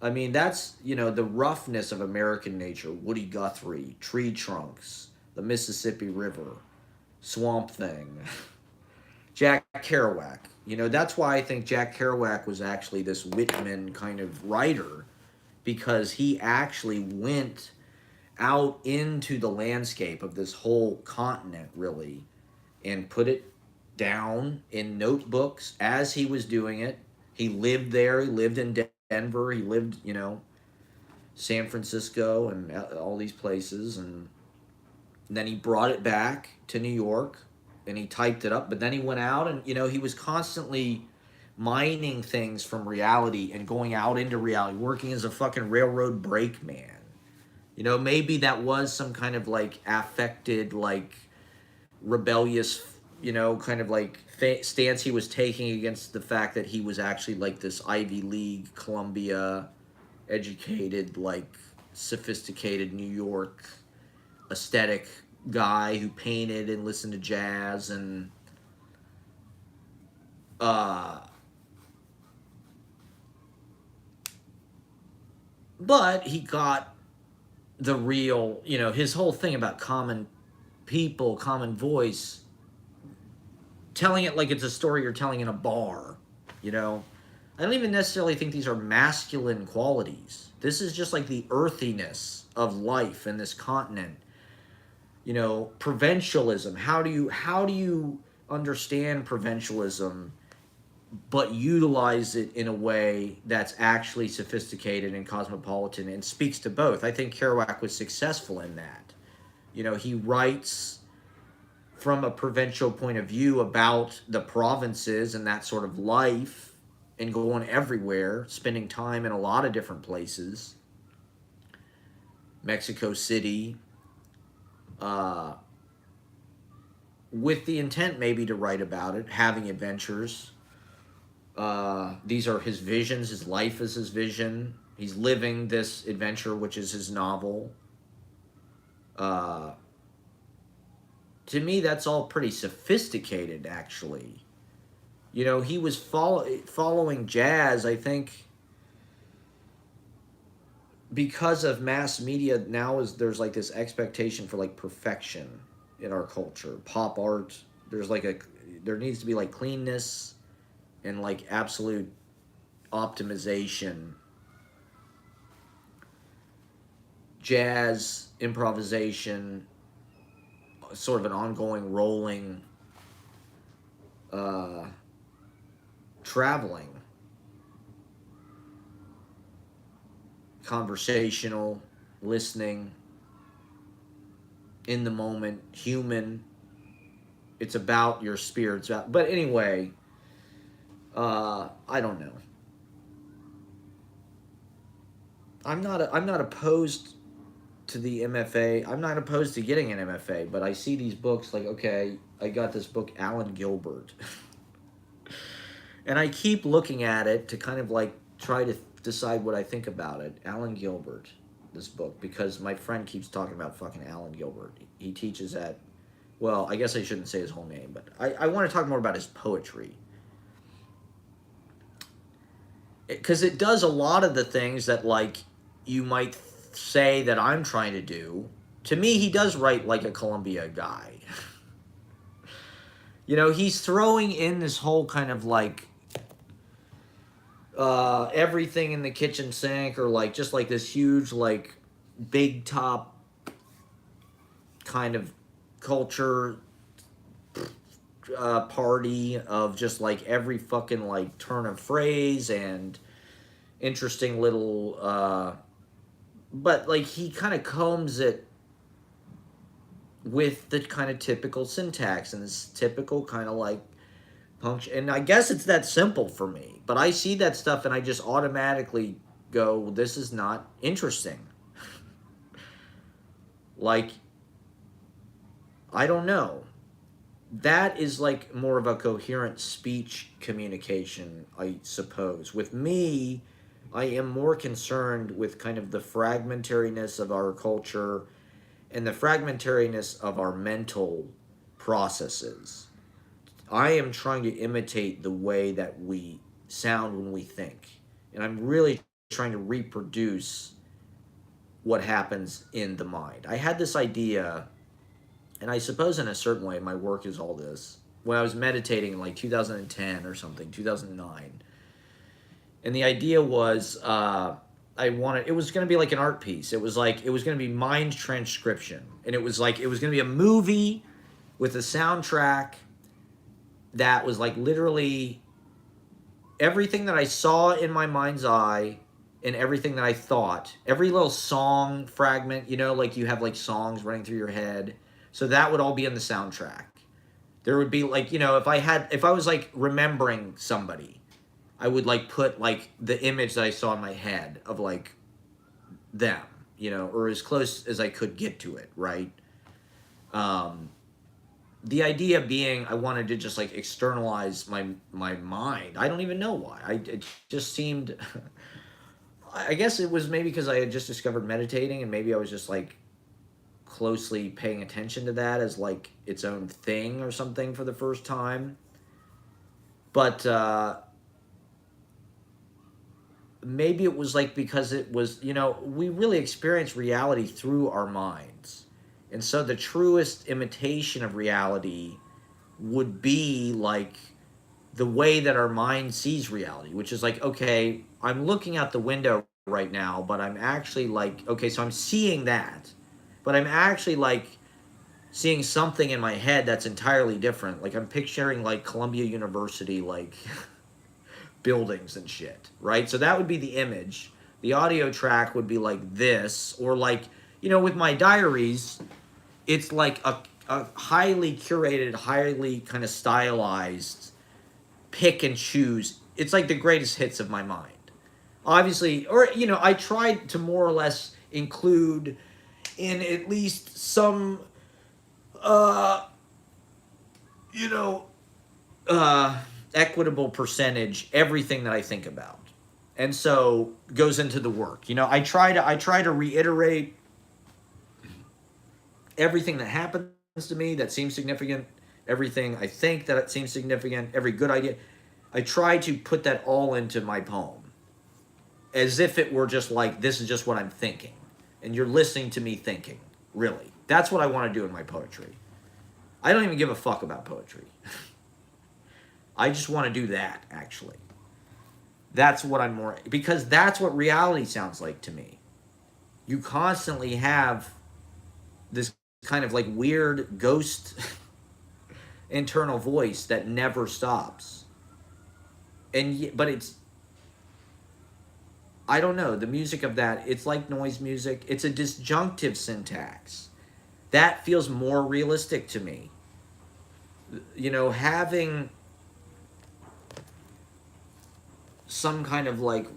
I mean, that's, you know, the roughness of American nature. Woody Guthrie, tree trunks, the Mississippi River, Swamp Thing, Jack Kerouac. You know, that's why I think Jack Kerouac was actually this Whitman kind of writer, because he actually went out into the landscape of this whole continent, really, and put it down in notebooks as he was doing it. He lived there. He lived in Denver. He lived, you know, San Francisco and all these places. And then he brought it back to New York and he typed it up. But then he went out and, you know, he was constantly mining things from reality and going out into reality, working as a fucking railroad brakeman. You know, maybe that was some kind of like affected, like rebellious, you know, kind of like stance he was taking against the fact that he was actually like this Ivy League, Columbia educated, like sophisticated New York aesthetic guy who painted and listened to jazz and but he got the real, you know, his whole thing about common people, common voice, telling it like it's a story you're telling in a bar, you know. I don't even necessarily think these are masculine qualities. This is just like the earthiness of life in this continent. You know, provincialism. How do you understand provincialism but utilize it in a way that's actually sophisticated and cosmopolitan and speaks to both? I think Kerouac was successful in that. You know, he writes from a provincial point of view about the provinces and that sort of life and going everywhere, spending time in a lot of different places. Mexico City, uh, with the intent maybe to write about it, having adventures. These are his visions, his life is his vision. He's living this adventure, which is his novel. Uh, to me, that's all pretty sophisticated, actually. You know, he was following jazz, I think, because of mass media now is there's like this expectation for like perfection in our culture. Pop art, there needs to be like cleanness and like absolute optimization. Jazz, improvisation, sort of an ongoing rolling uh, traveling, conversational, listening, in the moment, human. It's about your spirits. But anyway, I don't know. I'm not opposed to the MFA. I'm not opposed to getting an MFA, but I see these books like, okay, I got this book, Alan Gilbert. And I keep looking at it to kind of like try to decide what I think about it. Alan Gilbert, this book, because my friend keeps talking about fucking Alan Gilbert. He teaches at, well, I guess I shouldn't say his whole name, but I want to talk more about his poetry. Because it does a lot of the things that, like, you might say that I'm trying to do. To me, he does write like a Columbia guy. You know, he's throwing in this whole kind of like everything in the kitchen sink, or like just like this huge like big top kind of culture party of just like every fucking like turn of phrase and interesting little but like he kind of combs it with the kind of typical syntax and this typical kind of like punctuation. And I guess it's that simple for me, but I see that stuff and I just automatically go, well, this is not interesting. Like, I don't know. That is like more of a coherent speech communication, I suppose. With me, I am more concerned with kind of the fragmentariness of our culture and the fragmentariness of our mental processes. I am trying to imitate the way that we sound when we think. And I'm really trying to reproduce what happens in the mind. I had this idea, and I suppose in a certain way my work is all this, when I was meditating in like 2010 or something, 2009. And the idea was it was going to be like an art piece. It was going to be mind transcription. And it was going to be a movie with a soundtrack that was like literally everything that I saw in my mind's eye and everything that I thought, every little song fragment, you know, like you have like songs running through your head. So that would all be in the soundtrack. There would be like, you know, if I was like remembering somebody, I would like put like the image that I saw in my head of like them, you know, or as close as I could get to it, right? The idea being I wanted to just like externalize my mind. I don't even know why. It just seemed I guess it was maybe because I had just discovered meditating and maybe I was just like closely paying attention to that as like its own thing or something for the first time. But maybe it was like because it was, you know, we really experience reality through our minds. And so the truest imitation of reality would be like the way that our mind sees reality, which is like, okay, I'm looking out the window right now, but I'm actually like, okay, so I'm seeing that, but I'm actually like seeing something in my head that's entirely different. Like I'm picturing like Columbia University, like buildings and shit, right? So that would be the image. The audio track would be like this, or like, you know, with my diaries, it's like a highly curated, highly kind of stylized pick and choose. It's like the greatest hits of my mind. Obviously, or I tried to more or less include in at least some uh you know uh equitable percentage everything that I think about. And so goes into the work. I try to reiterate everything that happens to me that seems significant, everything I think that it seems significant, every good idea. I try to put that all into my poem as if it were just like, this is just what I'm thinking. And you're listening to me thinking, really. That's what I want to do in my poetry. I don't even give a fuck about poetry. I just want to do that, actually. That's what I'm more, because that's what reality sounds like to me. You constantly have this kind of like weird ghost internal voice that never stops. But it's, I don't know, the music of that, it's like noise music. It's a disjunctive syntax. That feels more realistic to me. Having some kind of like,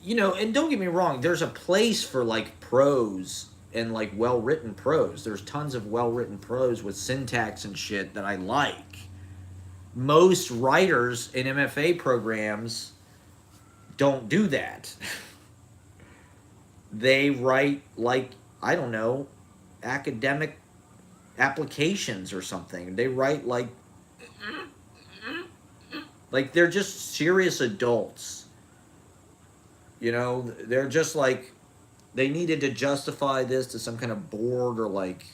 and don't get me wrong, there's a place for like prose and like well written prose. There's tons of well written prose with syntax and shit that I like. Most writers in MFA programs don't do that. They write like, I don't know, academic applications or something. They write like they're just serious adults. They're just like, they needed to justify this to some kind of board, or like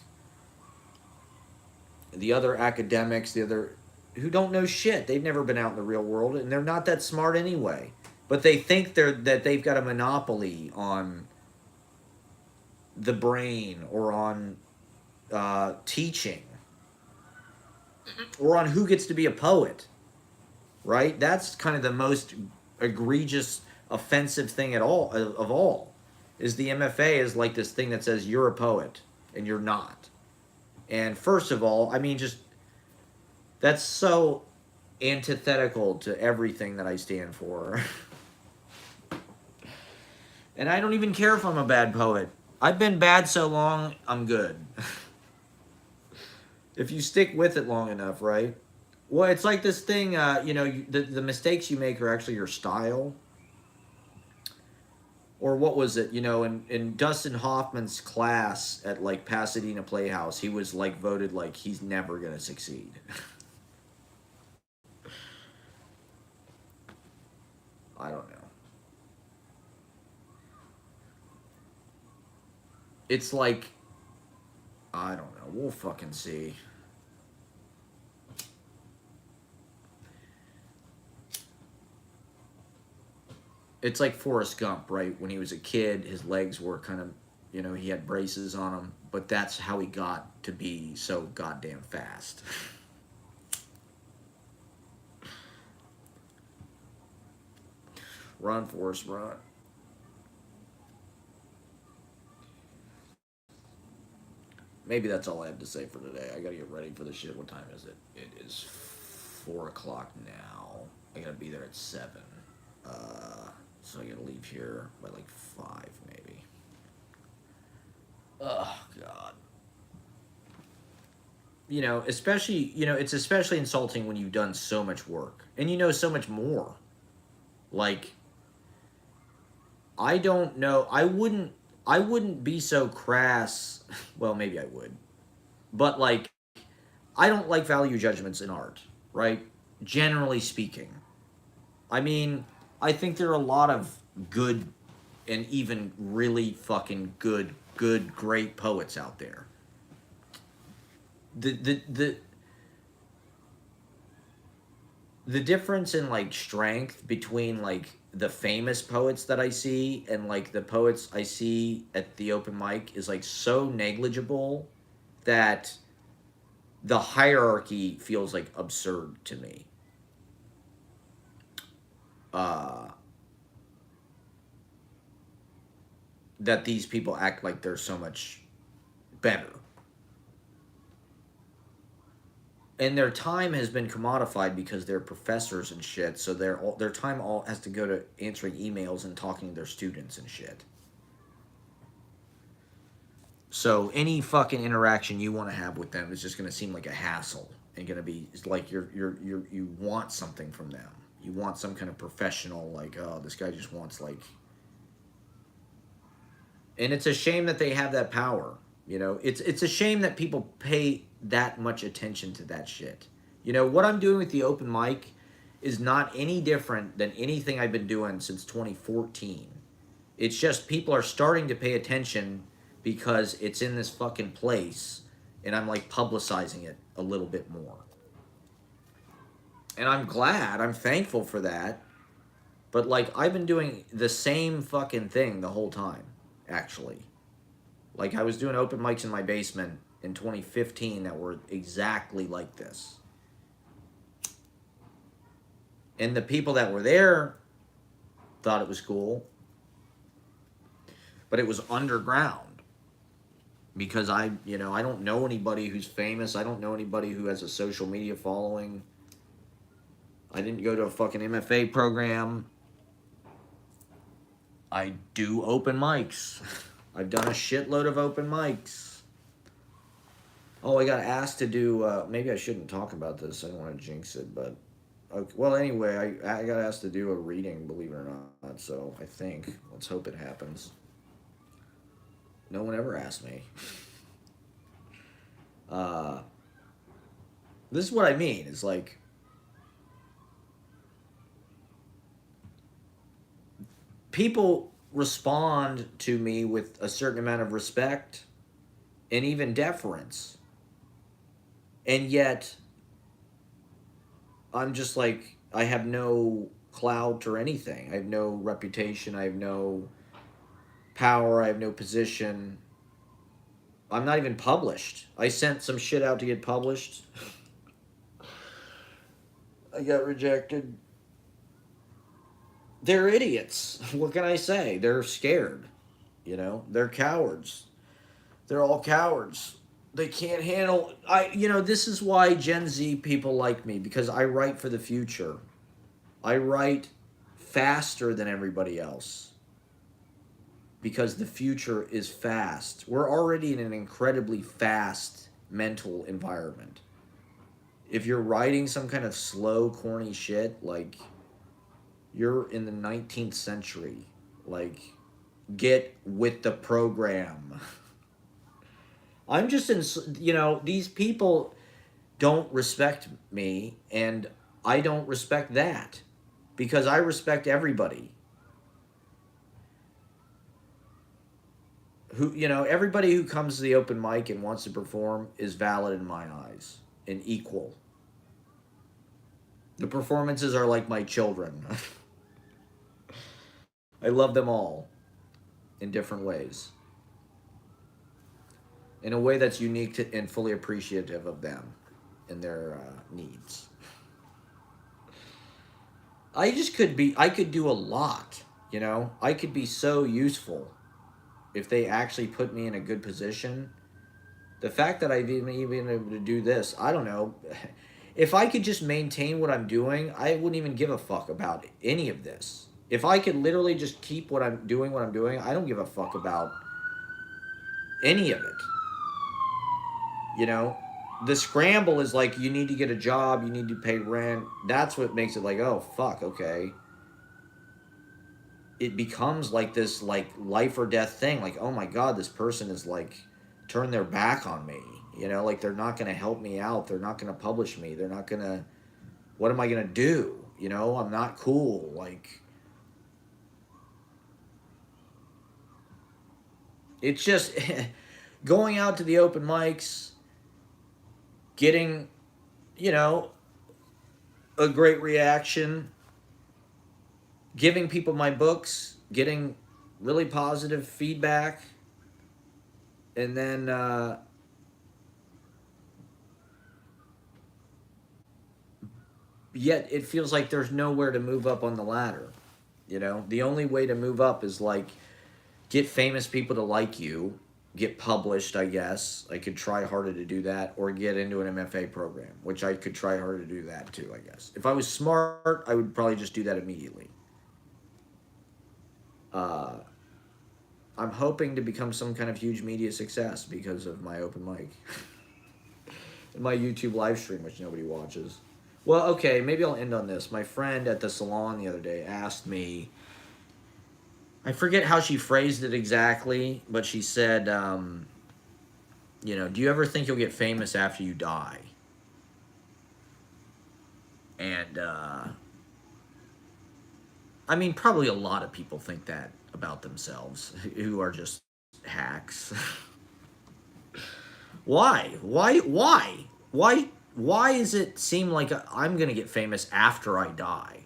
the other academics, the other who don't know shit. They've never been out in the real world, and they're not that smart anyway. But they think they've got a monopoly on the brain, or on teaching, or on who gets to be a poet. Right? That's kind of the most egregious, offensive thing at all of all. Is the MFA is like this thing that says you're a poet and you're not. And first of all, I mean, just that's so antithetical to everything that I stand for. And I don't even care if I'm a bad poet. I've been bad so long, I'm good. If you stick with it long enough, right? Well, it's like this thing, the mistakes you make are actually your style. Or what was it, in Dustin Hoffman's class at like Pasadena Playhouse, he was like voted like he's never going to succeed. I don't know. It's like, I don't know. We'll fucking see. It's like Forrest Gump, right? When he was a kid, his legs were kind of, he had braces on him, but that's how he got to be so goddamn fast. Run, Forrest, run. Maybe that's all I have to say for today. I gotta get ready for the shit. What time is it? It is 4 o'clock now. I gotta be there at 7. So I gotta leave here by like 5, maybe. Oh, God. Especially, it's especially insulting when you've done so much work. And you know so much more. Like, I don't know. I wouldn't be so crass. Well, maybe I would. But, like, I don't like value judgments in art, right? Generally speaking. I mean, I think there are a lot of good and even really fucking good, great poets out there. The the difference in like strength between like the famous poets that I see and like the poets I see at the open mic is like so negligible that the hierarchy feels like absurd to me. Uh, that these people act like they're so much better. and their time has been commodified because they're professors and shit. So their time all has to go to answering emails and talking to their students and shit. So any fucking interaction you want to have with them is just going to seem like a hassle and going to be like you want something from them. You want some kind of professional, like, oh, this guy just wants like. And it's a shame that they have that power. You know, it's a shame that people pay that much attention to that shit. You know, what I'm doing with the open mic is not any different than anything I've been doing since 2014. It's just people are starting to pay attention because it's in this fucking place and I'm like publicizing it a little bit more. And I'm glad, I'm thankful for that. But like I've been doing the same fucking thing the whole time, actually. Like I was doing open mics in my basement in 2015 that were exactly like this. And the people that were there thought it was cool. But it was underground. Because I don't know anybody who's famous. I don't know anybody who has a social media following. I didn't go to a fucking MFA program. I do open mics. I've done a shitload of open mics. Oh, I got asked to do, maybe I shouldn't talk about this. I don't want to jinx it, but, okay. Well, anyway, I got asked to do a reading, believe it or not, so I think. Let's hope it happens. No one ever asked me. This is what I mean. It's like, people respond to me with a certain amount of respect and even deference. And yet, I'm just like, I have no clout or anything. I have no reputation. I have no power. I have no position. I'm not even published. I sent some shit out to get published. I got rejected. They're idiots. What can I say? They're scared. You know, they're cowards. They're all cowards. They can't handle. This is why Gen Z people like me, because I write for the future. I write faster than everybody else. Because the future is fast. We're already in an incredibly fast mental environment. If you're writing some kind of slow, corny shit, like, you're in the 19th century. Like, get with the program. I'm just these people don't respect me, and I don't respect that. Because I respect everybody. Everybody who comes to the open mic and wants to perform is valid in my eyes and equal. The performances are like my children. I love them all in different ways. In a way that's unique to, and fully appreciative of them and their needs. I could do a lot, I could be so useful if they actually put me in a good position. The fact that I've even been able to do this, I don't know. If I could just maintain what I'm doing, I wouldn't even give a fuck about any of this. If I could literally just keep what I'm doing, I don't give a fuck about any of it. The scramble is like, you need to get a job, you need to pay rent. That's what makes it like, oh, fuck, okay. It becomes like this, like, life or death thing. Like, oh my God, this person is like, turned their back on me. Like, they're not going to help me out. They're not going to publish me. They're not going to, what am I going to do? I'm not cool. Like, it's just going out to the open mics, getting, a great reaction, giving people my books, getting really positive feedback, and then yet it feels like there's nowhere to move up on the ladder. The only way to move up is like, get famous people to like you, get published, I guess. I could try harder to do that, or get into an MFA program, which I could try harder to do that too, I guess. If I was smart, I would probably just do that immediately. Uh, I'm hoping to become some kind of huge media success because of my open mic and my YouTube live stream, which nobody watches. Well, okay, maybe I'll end on this. My friend at the salon the other day asked me, I forget how she phrased it exactly, but she said, do you ever think you'll get famous after you die? And, I mean, probably a lot of people think that about themselves who are just hacks. Why? Why does it seem like I'm going to get famous after I die?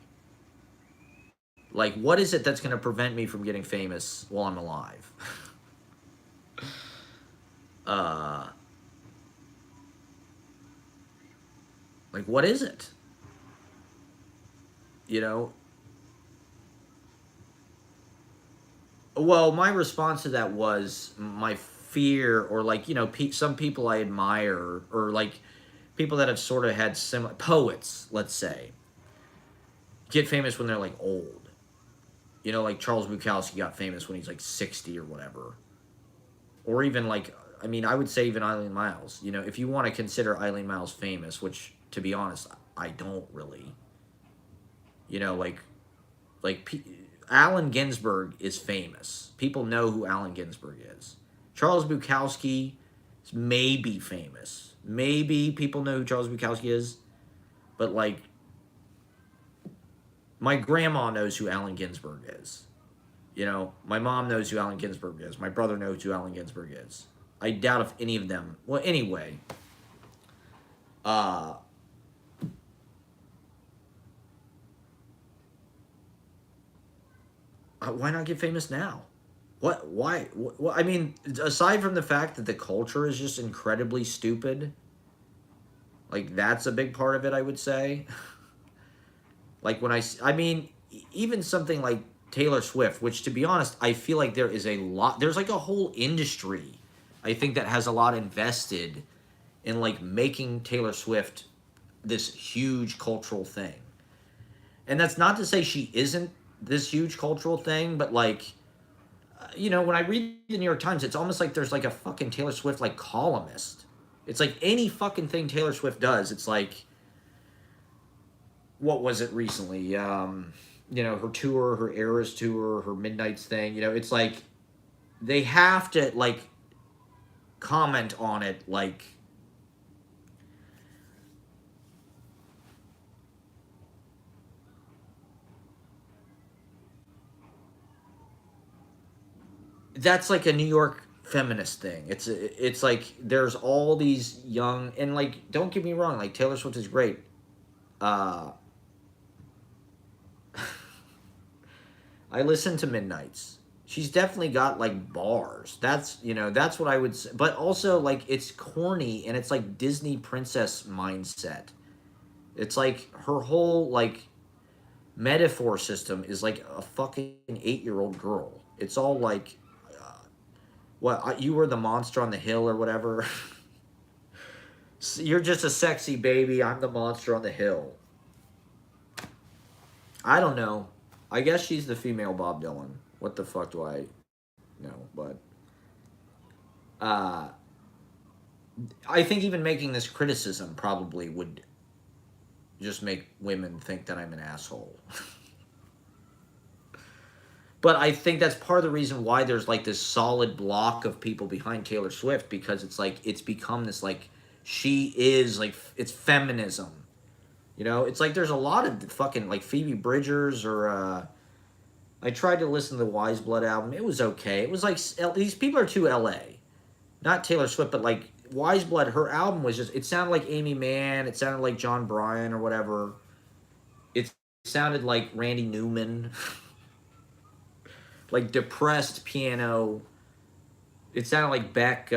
Like, what is it that's going to prevent me from getting famous while I'm alive? uh, like, what is it? You know? Well, my response to that was my fear, or like, some people I admire, or like people that have sort of had similar poets, let's say, get famous when they're like old. Like Charles Bukowski got famous when he's like 60 or whatever. Or even like, I mean, I would say even Eileen Miles. If you want to consider Eileen Miles famous, which to be honest, I don't really. Allen Ginsberg is famous. People know who Allen Ginsberg is. Charles Bukowski is maybe famous. Maybe people know who Charles Bukowski is. But like, my grandma knows who Allen Ginsberg is. My mom knows who Allen Ginsberg is. My brother knows who Allen Ginsberg is. I doubt if any of them. Well, anyway. Why not get famous now? What? Why? I mean, aside from the fact that the culture is just incredibly stupid, like that's a big part of it, I would say. Like I mean, even something like Taylor Swift, which to be honest, I feel like there's like a whole industry, I think, that has a lot invested in like making Taylor Swift this huge cultural thing. And that's not to say she isn't this huge cultural thing, but like, when I read the New York Times, it's almost like there's like a fucking Taylor Swift like columnist. It's like any fucking thing Taylor Swift does, it's like, what was it recently? Her tour, her Eras tour, her Midnights thing. It's like they have to like comment on it like, that's like a New York feminist thing. It's like there's all these young, and like, don't get me wrong, like Taylor Swift is great. I listen to Midnights. She's definitely got like bars. That's what I would say. But also like it's corny, and it's like Disney princess mindset. It's like her whole like metaphor system is like a fucking 8-year-old girl. It's all like, you were the monster on the hill or whatever. You're just a sexy baby. I'm the monster on the hill. I don't know. I guess she's the female Bob Dylan. What the fuck do I know? But I think even making this criticism probably would just make women think that I'm an asshole. But I think that's part of the reason why there's like this solid block of people behind Taylor Swift, because it's like it's become this like, she is like, it's feminism. It's like there's a lot of fucking like Phoebe Bridgers, or I tried to listen to the Wise Blood album. It was okay. It was like, these people are too LA. Not Taylor Swift, but like Wise Blood, her album was just, it sounded like Amy Mann, it sounded like John Bryan or whatever. It sounded like Randy Newman. Like depressed piano. It sounded like Beck,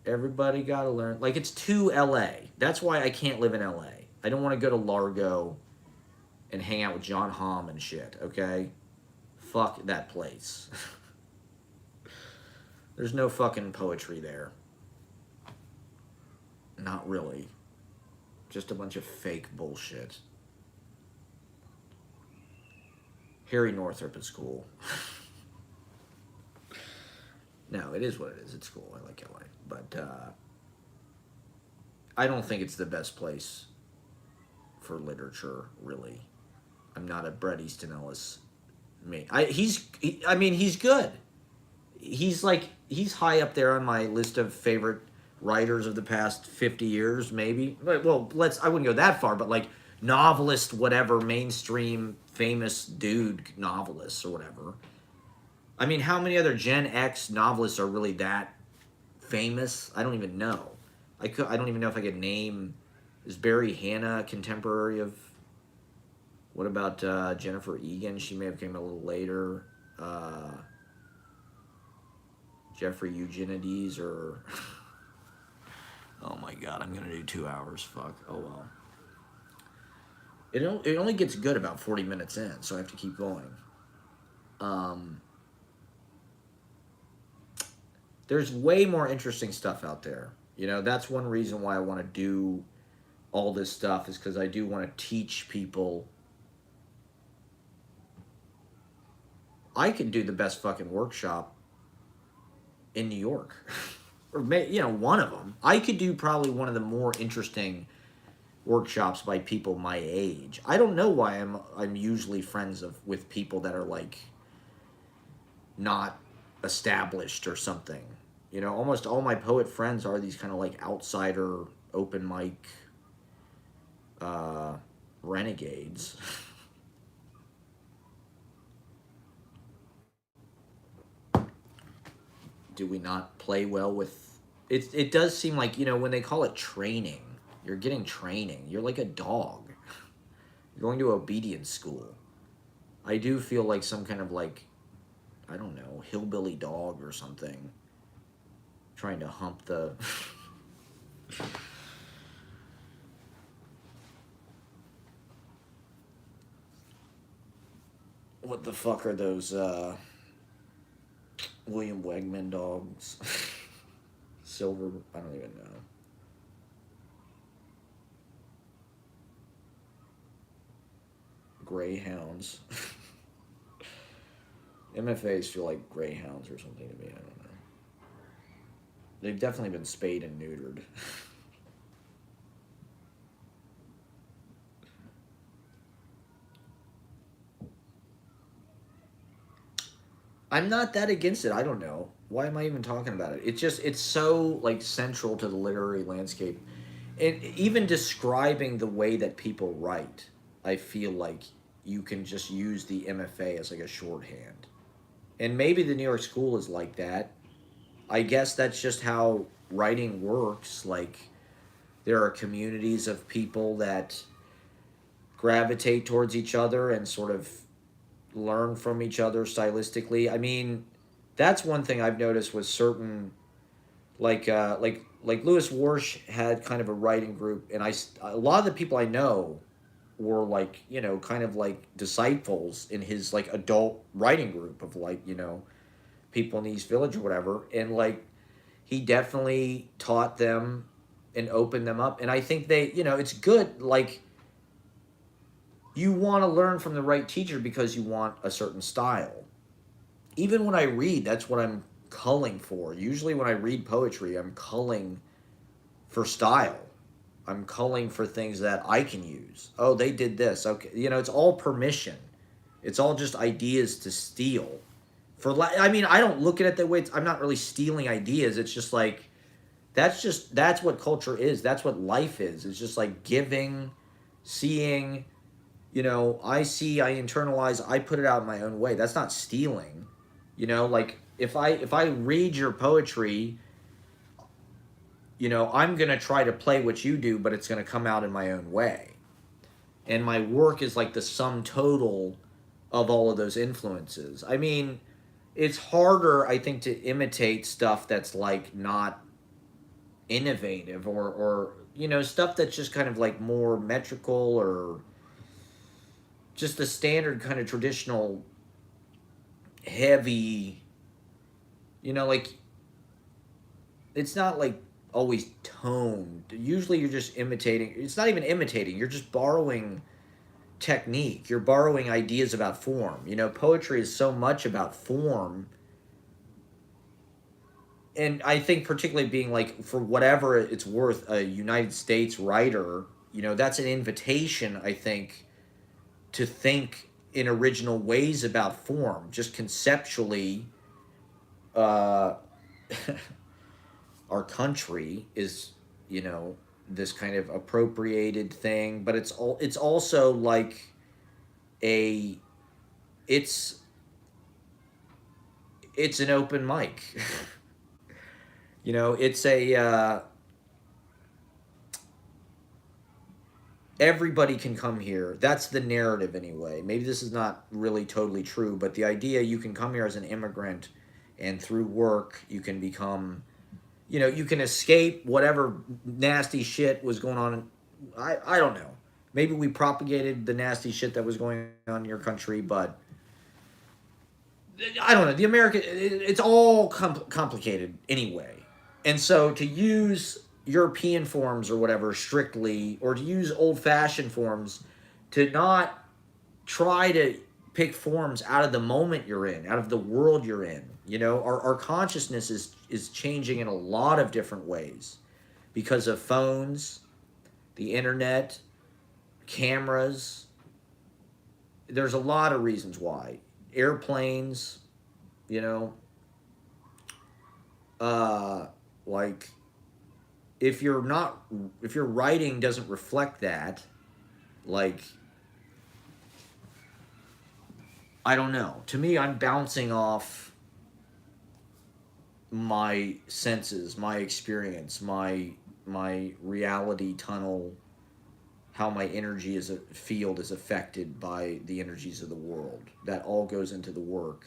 everybody gotta learn. Like, it's too LA. That's why I can't live in LA. I don't want to go to Largo and hang out with John Hamm and shit, okay? Fuck that place. There's no fucking poetry there. Not really. Just a bunch of fake bullshit. Harry Northrop is cool. No, it is what it is. It's cool. I like LA. But I don't think it's the best place for literature, really. I'm not a Bret Easton Ellis man. I mean, he's good. He's high up there on my list of favorite writers of the past 50 years, maybe. Well, I wouldn't go that far, but like novelist, whatever, mainstream, famous dude novelists or whatever. I mean, how many other Gen X novelists are really that famous? I don't even know. I don't even know if I could name. Is Barry Hannah a contemporary of? What about Jennifer Egan? She may have came a little later. Jeffrey Eugenides or. Oh my God! I'm gonna do 2 hours. Fuck. Oh well. It only gets good about 40 minutes in, so I have to keep going. There's way more interesting stuff out there. You know, that's one reason why I want to do all this stuff is because I do want to teach people. I could do the best fucking workshop in New York. Or, one of them. I could do probably one of the more interesting workshops by people my age. I don't know why I'm usually friends with people that are like not established or something. You know, almost all my poet friends are these kind of like outsider, open mic renegades. Do we not play well with it? It does seem like, when they call it training, you're getting training. You're like a dog. You're going to obedience school. I do feel like some kind of like, I don't know, hillbilly dog or something trying to hump the what the fuck are those William Wegman dogs? Silver, I don't even know. Greyhounds. MFAs feel like greyhounds or something to me. I don't know. They've definitely been spayed and neutered. I'm not that against it. I don't know. Why am I even talking about it? It's so like central to the literary landscape. And even describing the way that people write, I feel like you can just use the MFA as like a shorthand. And maybe the New York School is like that. I guess that's just how writing works. Like, there are communities of people that gravitate towards each other and sort of learn from each other stylistically. I mean, that's one thing I've noticed with certain, like Lewis Warsh had kind of a writing group, and a lot of the people I know were like, kind of like disciples in his like adult writing group of like, people in the East Village or whatever. And like, he definitely taught them and opened them up. And I think it's good. Like, you want to learn from the right teacher because you want a certain style. Even when I read, that's what I'm culling for. Usually when I read poetry, I'm culling for style. I'm culling for things that I can use. Oh, they did this. Okay. It's all permission. It's all just ideas to steal. I mean, I don't look at it that way. I'm not really stealing ideas. It's just like, that's what culture is. That's what life is. It's just like giving, seeing, I see, I internalize, I put it out in my own way. That's not stealing. Like if I read your poetry, I'm going to try to play what you do, but it's going to come out in my own way. And my work is like the sum total of all of those influences. I mean, it's harder, I think, to imitate stuff that's like not innovative or stuff that's just kind of like more metrical or just the standard kind of traditional heavy, like it's not like always toned. Usually you're just imitating. It's not even imitating. You're just borrowing technique. You're borrowing ideas about form. You know, poetry is so much about form. And I think particularly being like, for whatever it's worth, a United States writer, you know, that's an invitation, I think, to think in original ways about form, just conceptually. uh our country is, you know, this kind of appropriated thing, but it's also like a it's it's an open mic. You know, it's a everybody can come here. That's the narrative anyway. Maybe this is not really totally true, but the idea you can come here as an immigrant, and through work you can become, you know, you can escape whatever nasty shit was going on. I don't know. Maybe we propagated the nasty shit that was going on in your country, but I don't know. The American, it's all complicated anyway. And so to use European forms or whatever strictly, or to use old fashioned forms, to not try to pick forms out of the moment you're in, out of the world you're in. You know, our consciousness is changing in a lot of different ways because of phones, the internet, cameras. There's a lot of reasons why. Airplanes, you know, uh, like if you're not, if your writing doesn't reflect that, like, I don't know. To me, I'm bouncing off my senses, my experience, my reality tunnel, how my energy as a field is affected by the energies of the world. That all goes into the work,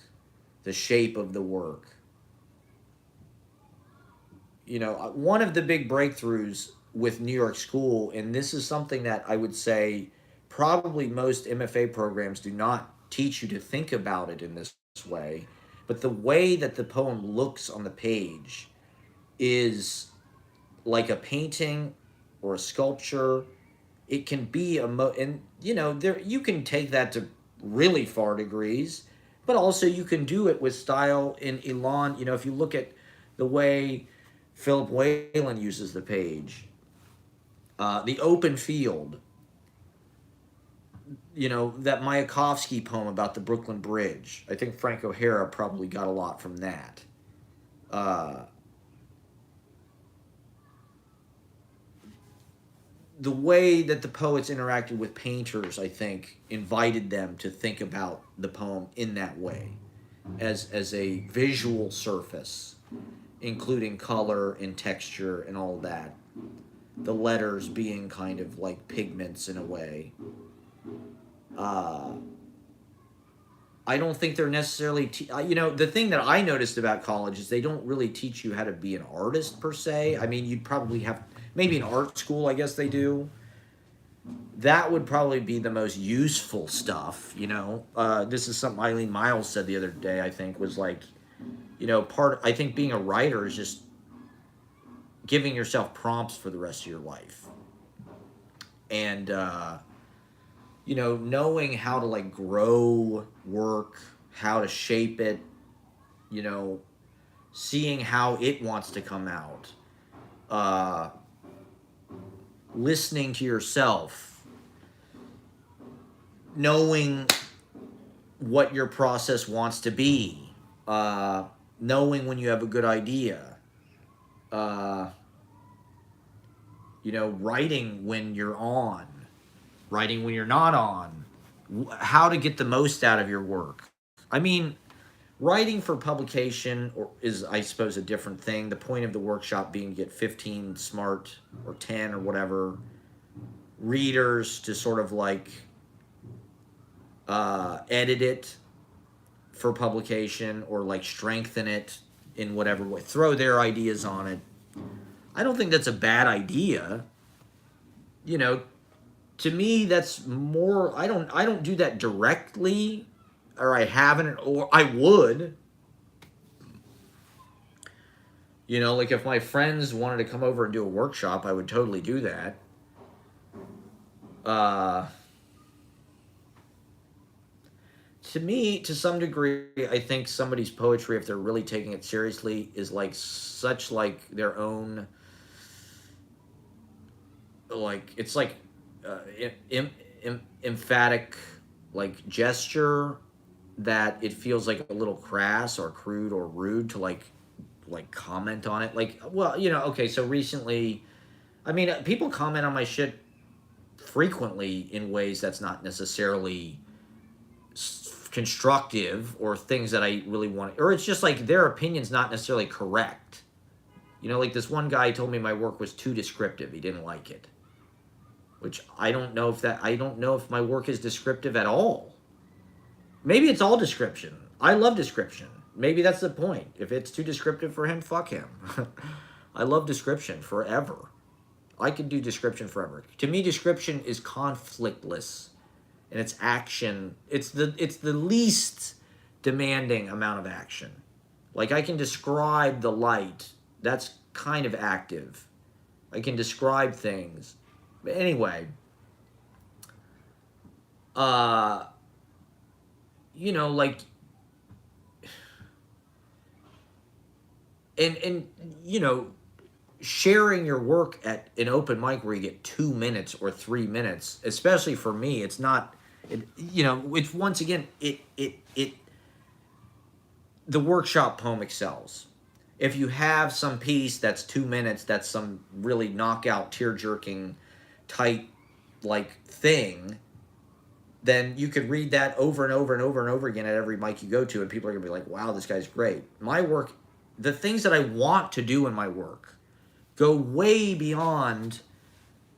the shape of the work. You know, one of the big breakthroughs with New York School, and this is something that I would say probably most MFA programs do not teach you to think about it in this way, but the way that the poem looks on the page is like a painting or a sculpture. It can be and you know, there you can take that to really far degrees, but also you can do it with style in elan. You know, if you look at the way Philip Whalen uses the page, the open field, you know, that Mayakovsky poem about the Brooklyn Bridge. I think Frank O'Hara probably got a lot from that. Uh, the way that the poets interacted with painters, I think, invited them to think about the poem in that way, as a visual surface, including color and texture and all that. The letters being kind of like pigments in a way. Uh, I don't think they're necessarily, you know, the thing that I noticed about college is they don't really teach you how to be an artist per se. I mean, you'd probably have, maybe in art school, I guess they do. That would probably be the most useful stuff, you know. This is something Eileen Miles said the other day, I think, was like, you know, I think being a writer is just giving yourself prompts for the rest of your life. And, you know, knowing how to like grow work, how to shape it, you know, seeing how it wants to come out, uh, listening to yourself, knowing what your process wants to be, knowing when you have a good idea, uh, you know, writing when you're on, writing when you're not on, how to get the most out of your work. I mean, writing for publication is, I suppose, a different thing. The point of the workshop being to get 15 smart or 10 or whatever readers to sort of like edit it for publication, or like strengthen it in whatever way, throw their ideas on it. I don't think that's a bad idea. You know, to me that's more, I don't do that directly, or I haven't, or I would. You know, like if my friends wanted to come over and do a workshop, I would totally do that. Uh, to me, to some degree, I think somebody's poetry, if they're really taking it seriously, is like such like their own, like it's like emphatic, like gesture that it feels like a little crass or crude or rude to like comment on it. Like, well, you know, okay, so recently, I mean, people comment on my shit frequently in ways that's not necessarily constructive or things that I really want, or it's just like their opinion's not necessarily correct. You know, like this one guy told me my work was too descriptive. He didn't like it. Which I don't know if my work is descriptive at all. Maybe it's all description. I love description. Maybe that's the point. If it's too descriptive for him, fuck him. I love description forever. I could do description forever. To me, description is conflictless, and it's action. It's the least demanding amount of action. Like I can describe the light. That's kind of active. I can describe things. But anyway, uh, you know, like, and you know, sharing your work at an open mic where you get 2 minutes or 3 minutes, especially for me, it's not. You know, it's once again, it the workshop poem excels. If you have some piece that's 2 minutes, that's some really knockout, tear jerking, tight like thing, then you could read that over and over and over and over again at every mic you go to, and people are gonna be like, "Wow, this guy's great." My work, the things that I want to do in my work, go way beyond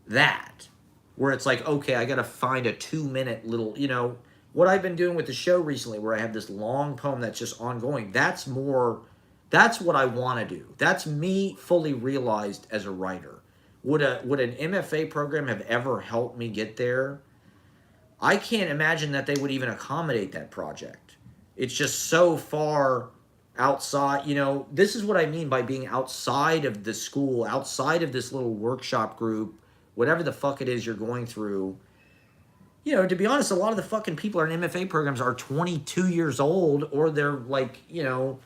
that. Where it's like, okay, I gotta find a 2 minute little, you know, what I've been doing with the show recently, where I have this long poem that's just ongoing. That's more, that's what I want to do. That's me fully realized as a writer. Would an MFA program have ever helped me get there? I can't imagine that they would even accommodate that project. It's just so far outside. You know, this is what I mean by being outside of the school, outside of this little workshop group, whatever the fuck it is you're going through. You know, to be honest, a lot of the fucking people in MFA programs are 22 years old, or they're like, you know,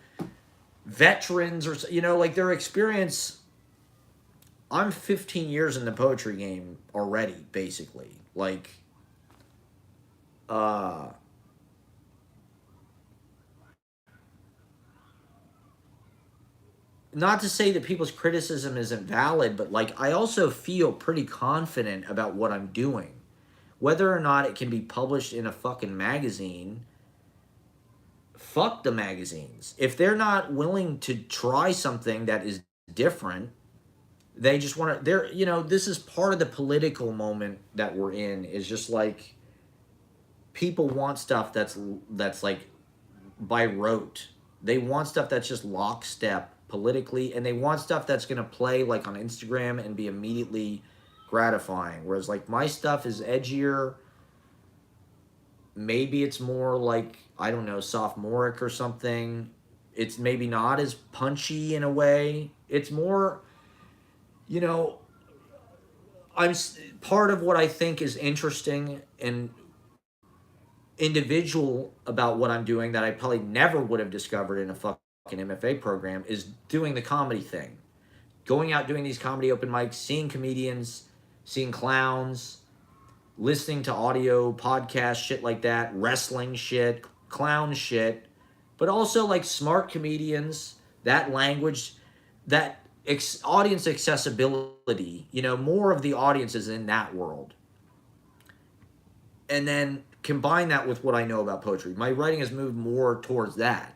veterans, or, you know, like their experience. I'm 15 years in the poetry game already, basically. Like, uh, not to say that people's criticism isn't valid, but like, I also feel pretty confident about what I'm doing. Whether or not it can be published in a fucking magazine, fuck the magazines. If they're not willing to try something that is different, they just want to, they're, you know, this is part of the political moment that we're in, is just like people want stuff that's like by rote. They want stuff that's just lockstep politically, and they want stuff that's going to play like on Instagram and be immediately gratifying. Whereas like my stuff is edgier. Maybe it's more like, I don't know, sophomoric or something. It's maybe not as punchy in a way. It's more, you know, part of what I think is interesting and individual about what I'm doing that I probably never would have discovered in a fucking MFA program is doing the comedy thing. Going out doing these comedy open mics, seeing comedians, seeing clowns, listening to audio, podcast, shit like that, wrestling shit, clown shit, but also like smart comedians, that language, that audience accessibility, you know, more of the audience is in that world. And then combine that with what I know about poetry. My writing has moved more towards that.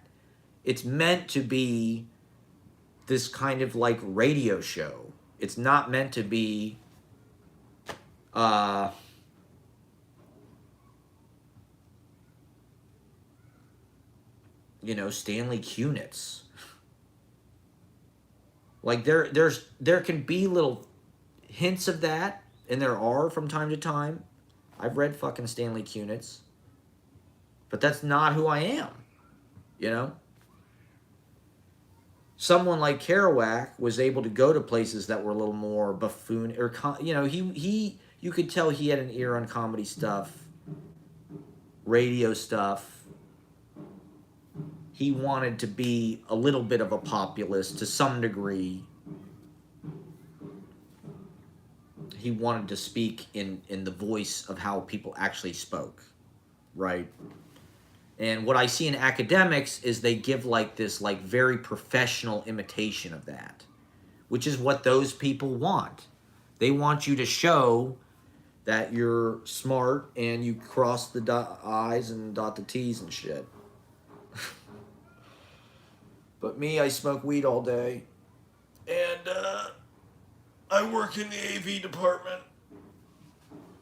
It's meant to be this kind of like radio show. It's not meant to be uh you know, Stanley Kunitz. Like there can be little hints of that, and there are from time to time. I've read fucking Stanley Kunitz, but that's not who I am, you know? someone like Kerouac was able to go to places that were a little more buffoon, or you know, you could tell he had an ear on comedy stuff, radio stuff. He wanted to be a little bit of a populist to some degree. He wanted to speak in the voice of how people actually spoke, right? And what I see in academics is they give like this like very professional imitation of that, which is what those people want. They want you to show that you're smart and you cross the I's and dot the T's and shit. But me, I smoke weed all day. And I work in the AV department.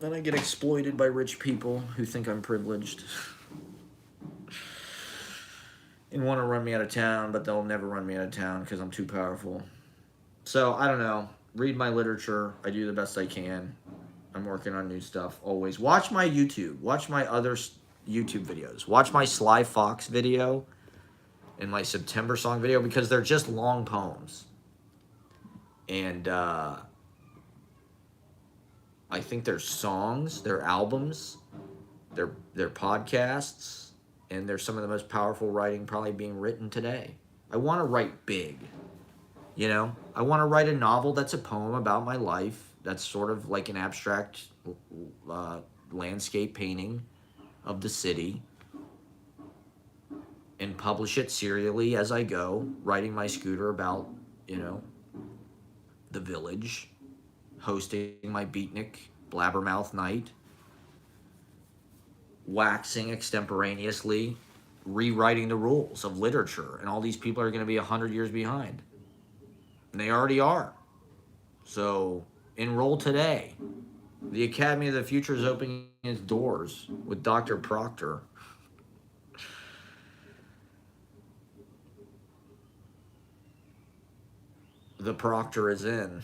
And I get exploited by rich people who think I'm privileged. And want to run me out of town, but they'll never run me out of town because I'm too powerful. So, I don't know. Read my literature. I do the best I can. I'm working on new stuff always. Watch my YouTube. Watch my other YouTube videos. Watch my Sly Fox video and my September song video because they're just long poems. And I think they're songs, they're albums, they're podcasts, and they're some of the most powerful writing probably being written today. I want to write big, you know? I want to write a novel that's a poem about my life, that's sort of like an abstract landscape painting of the city, and publish it serially as I go, riding my scooter about, you know, the village, hosting my beatnik blabbermouth night, waxing extemporaneously, rewriting the rules of literature, and all these people are going to be 100 years behind. And they already are. So, enroll today. The Academy of the Future is opening its doors with Dr. Proctor. The Proctor is in.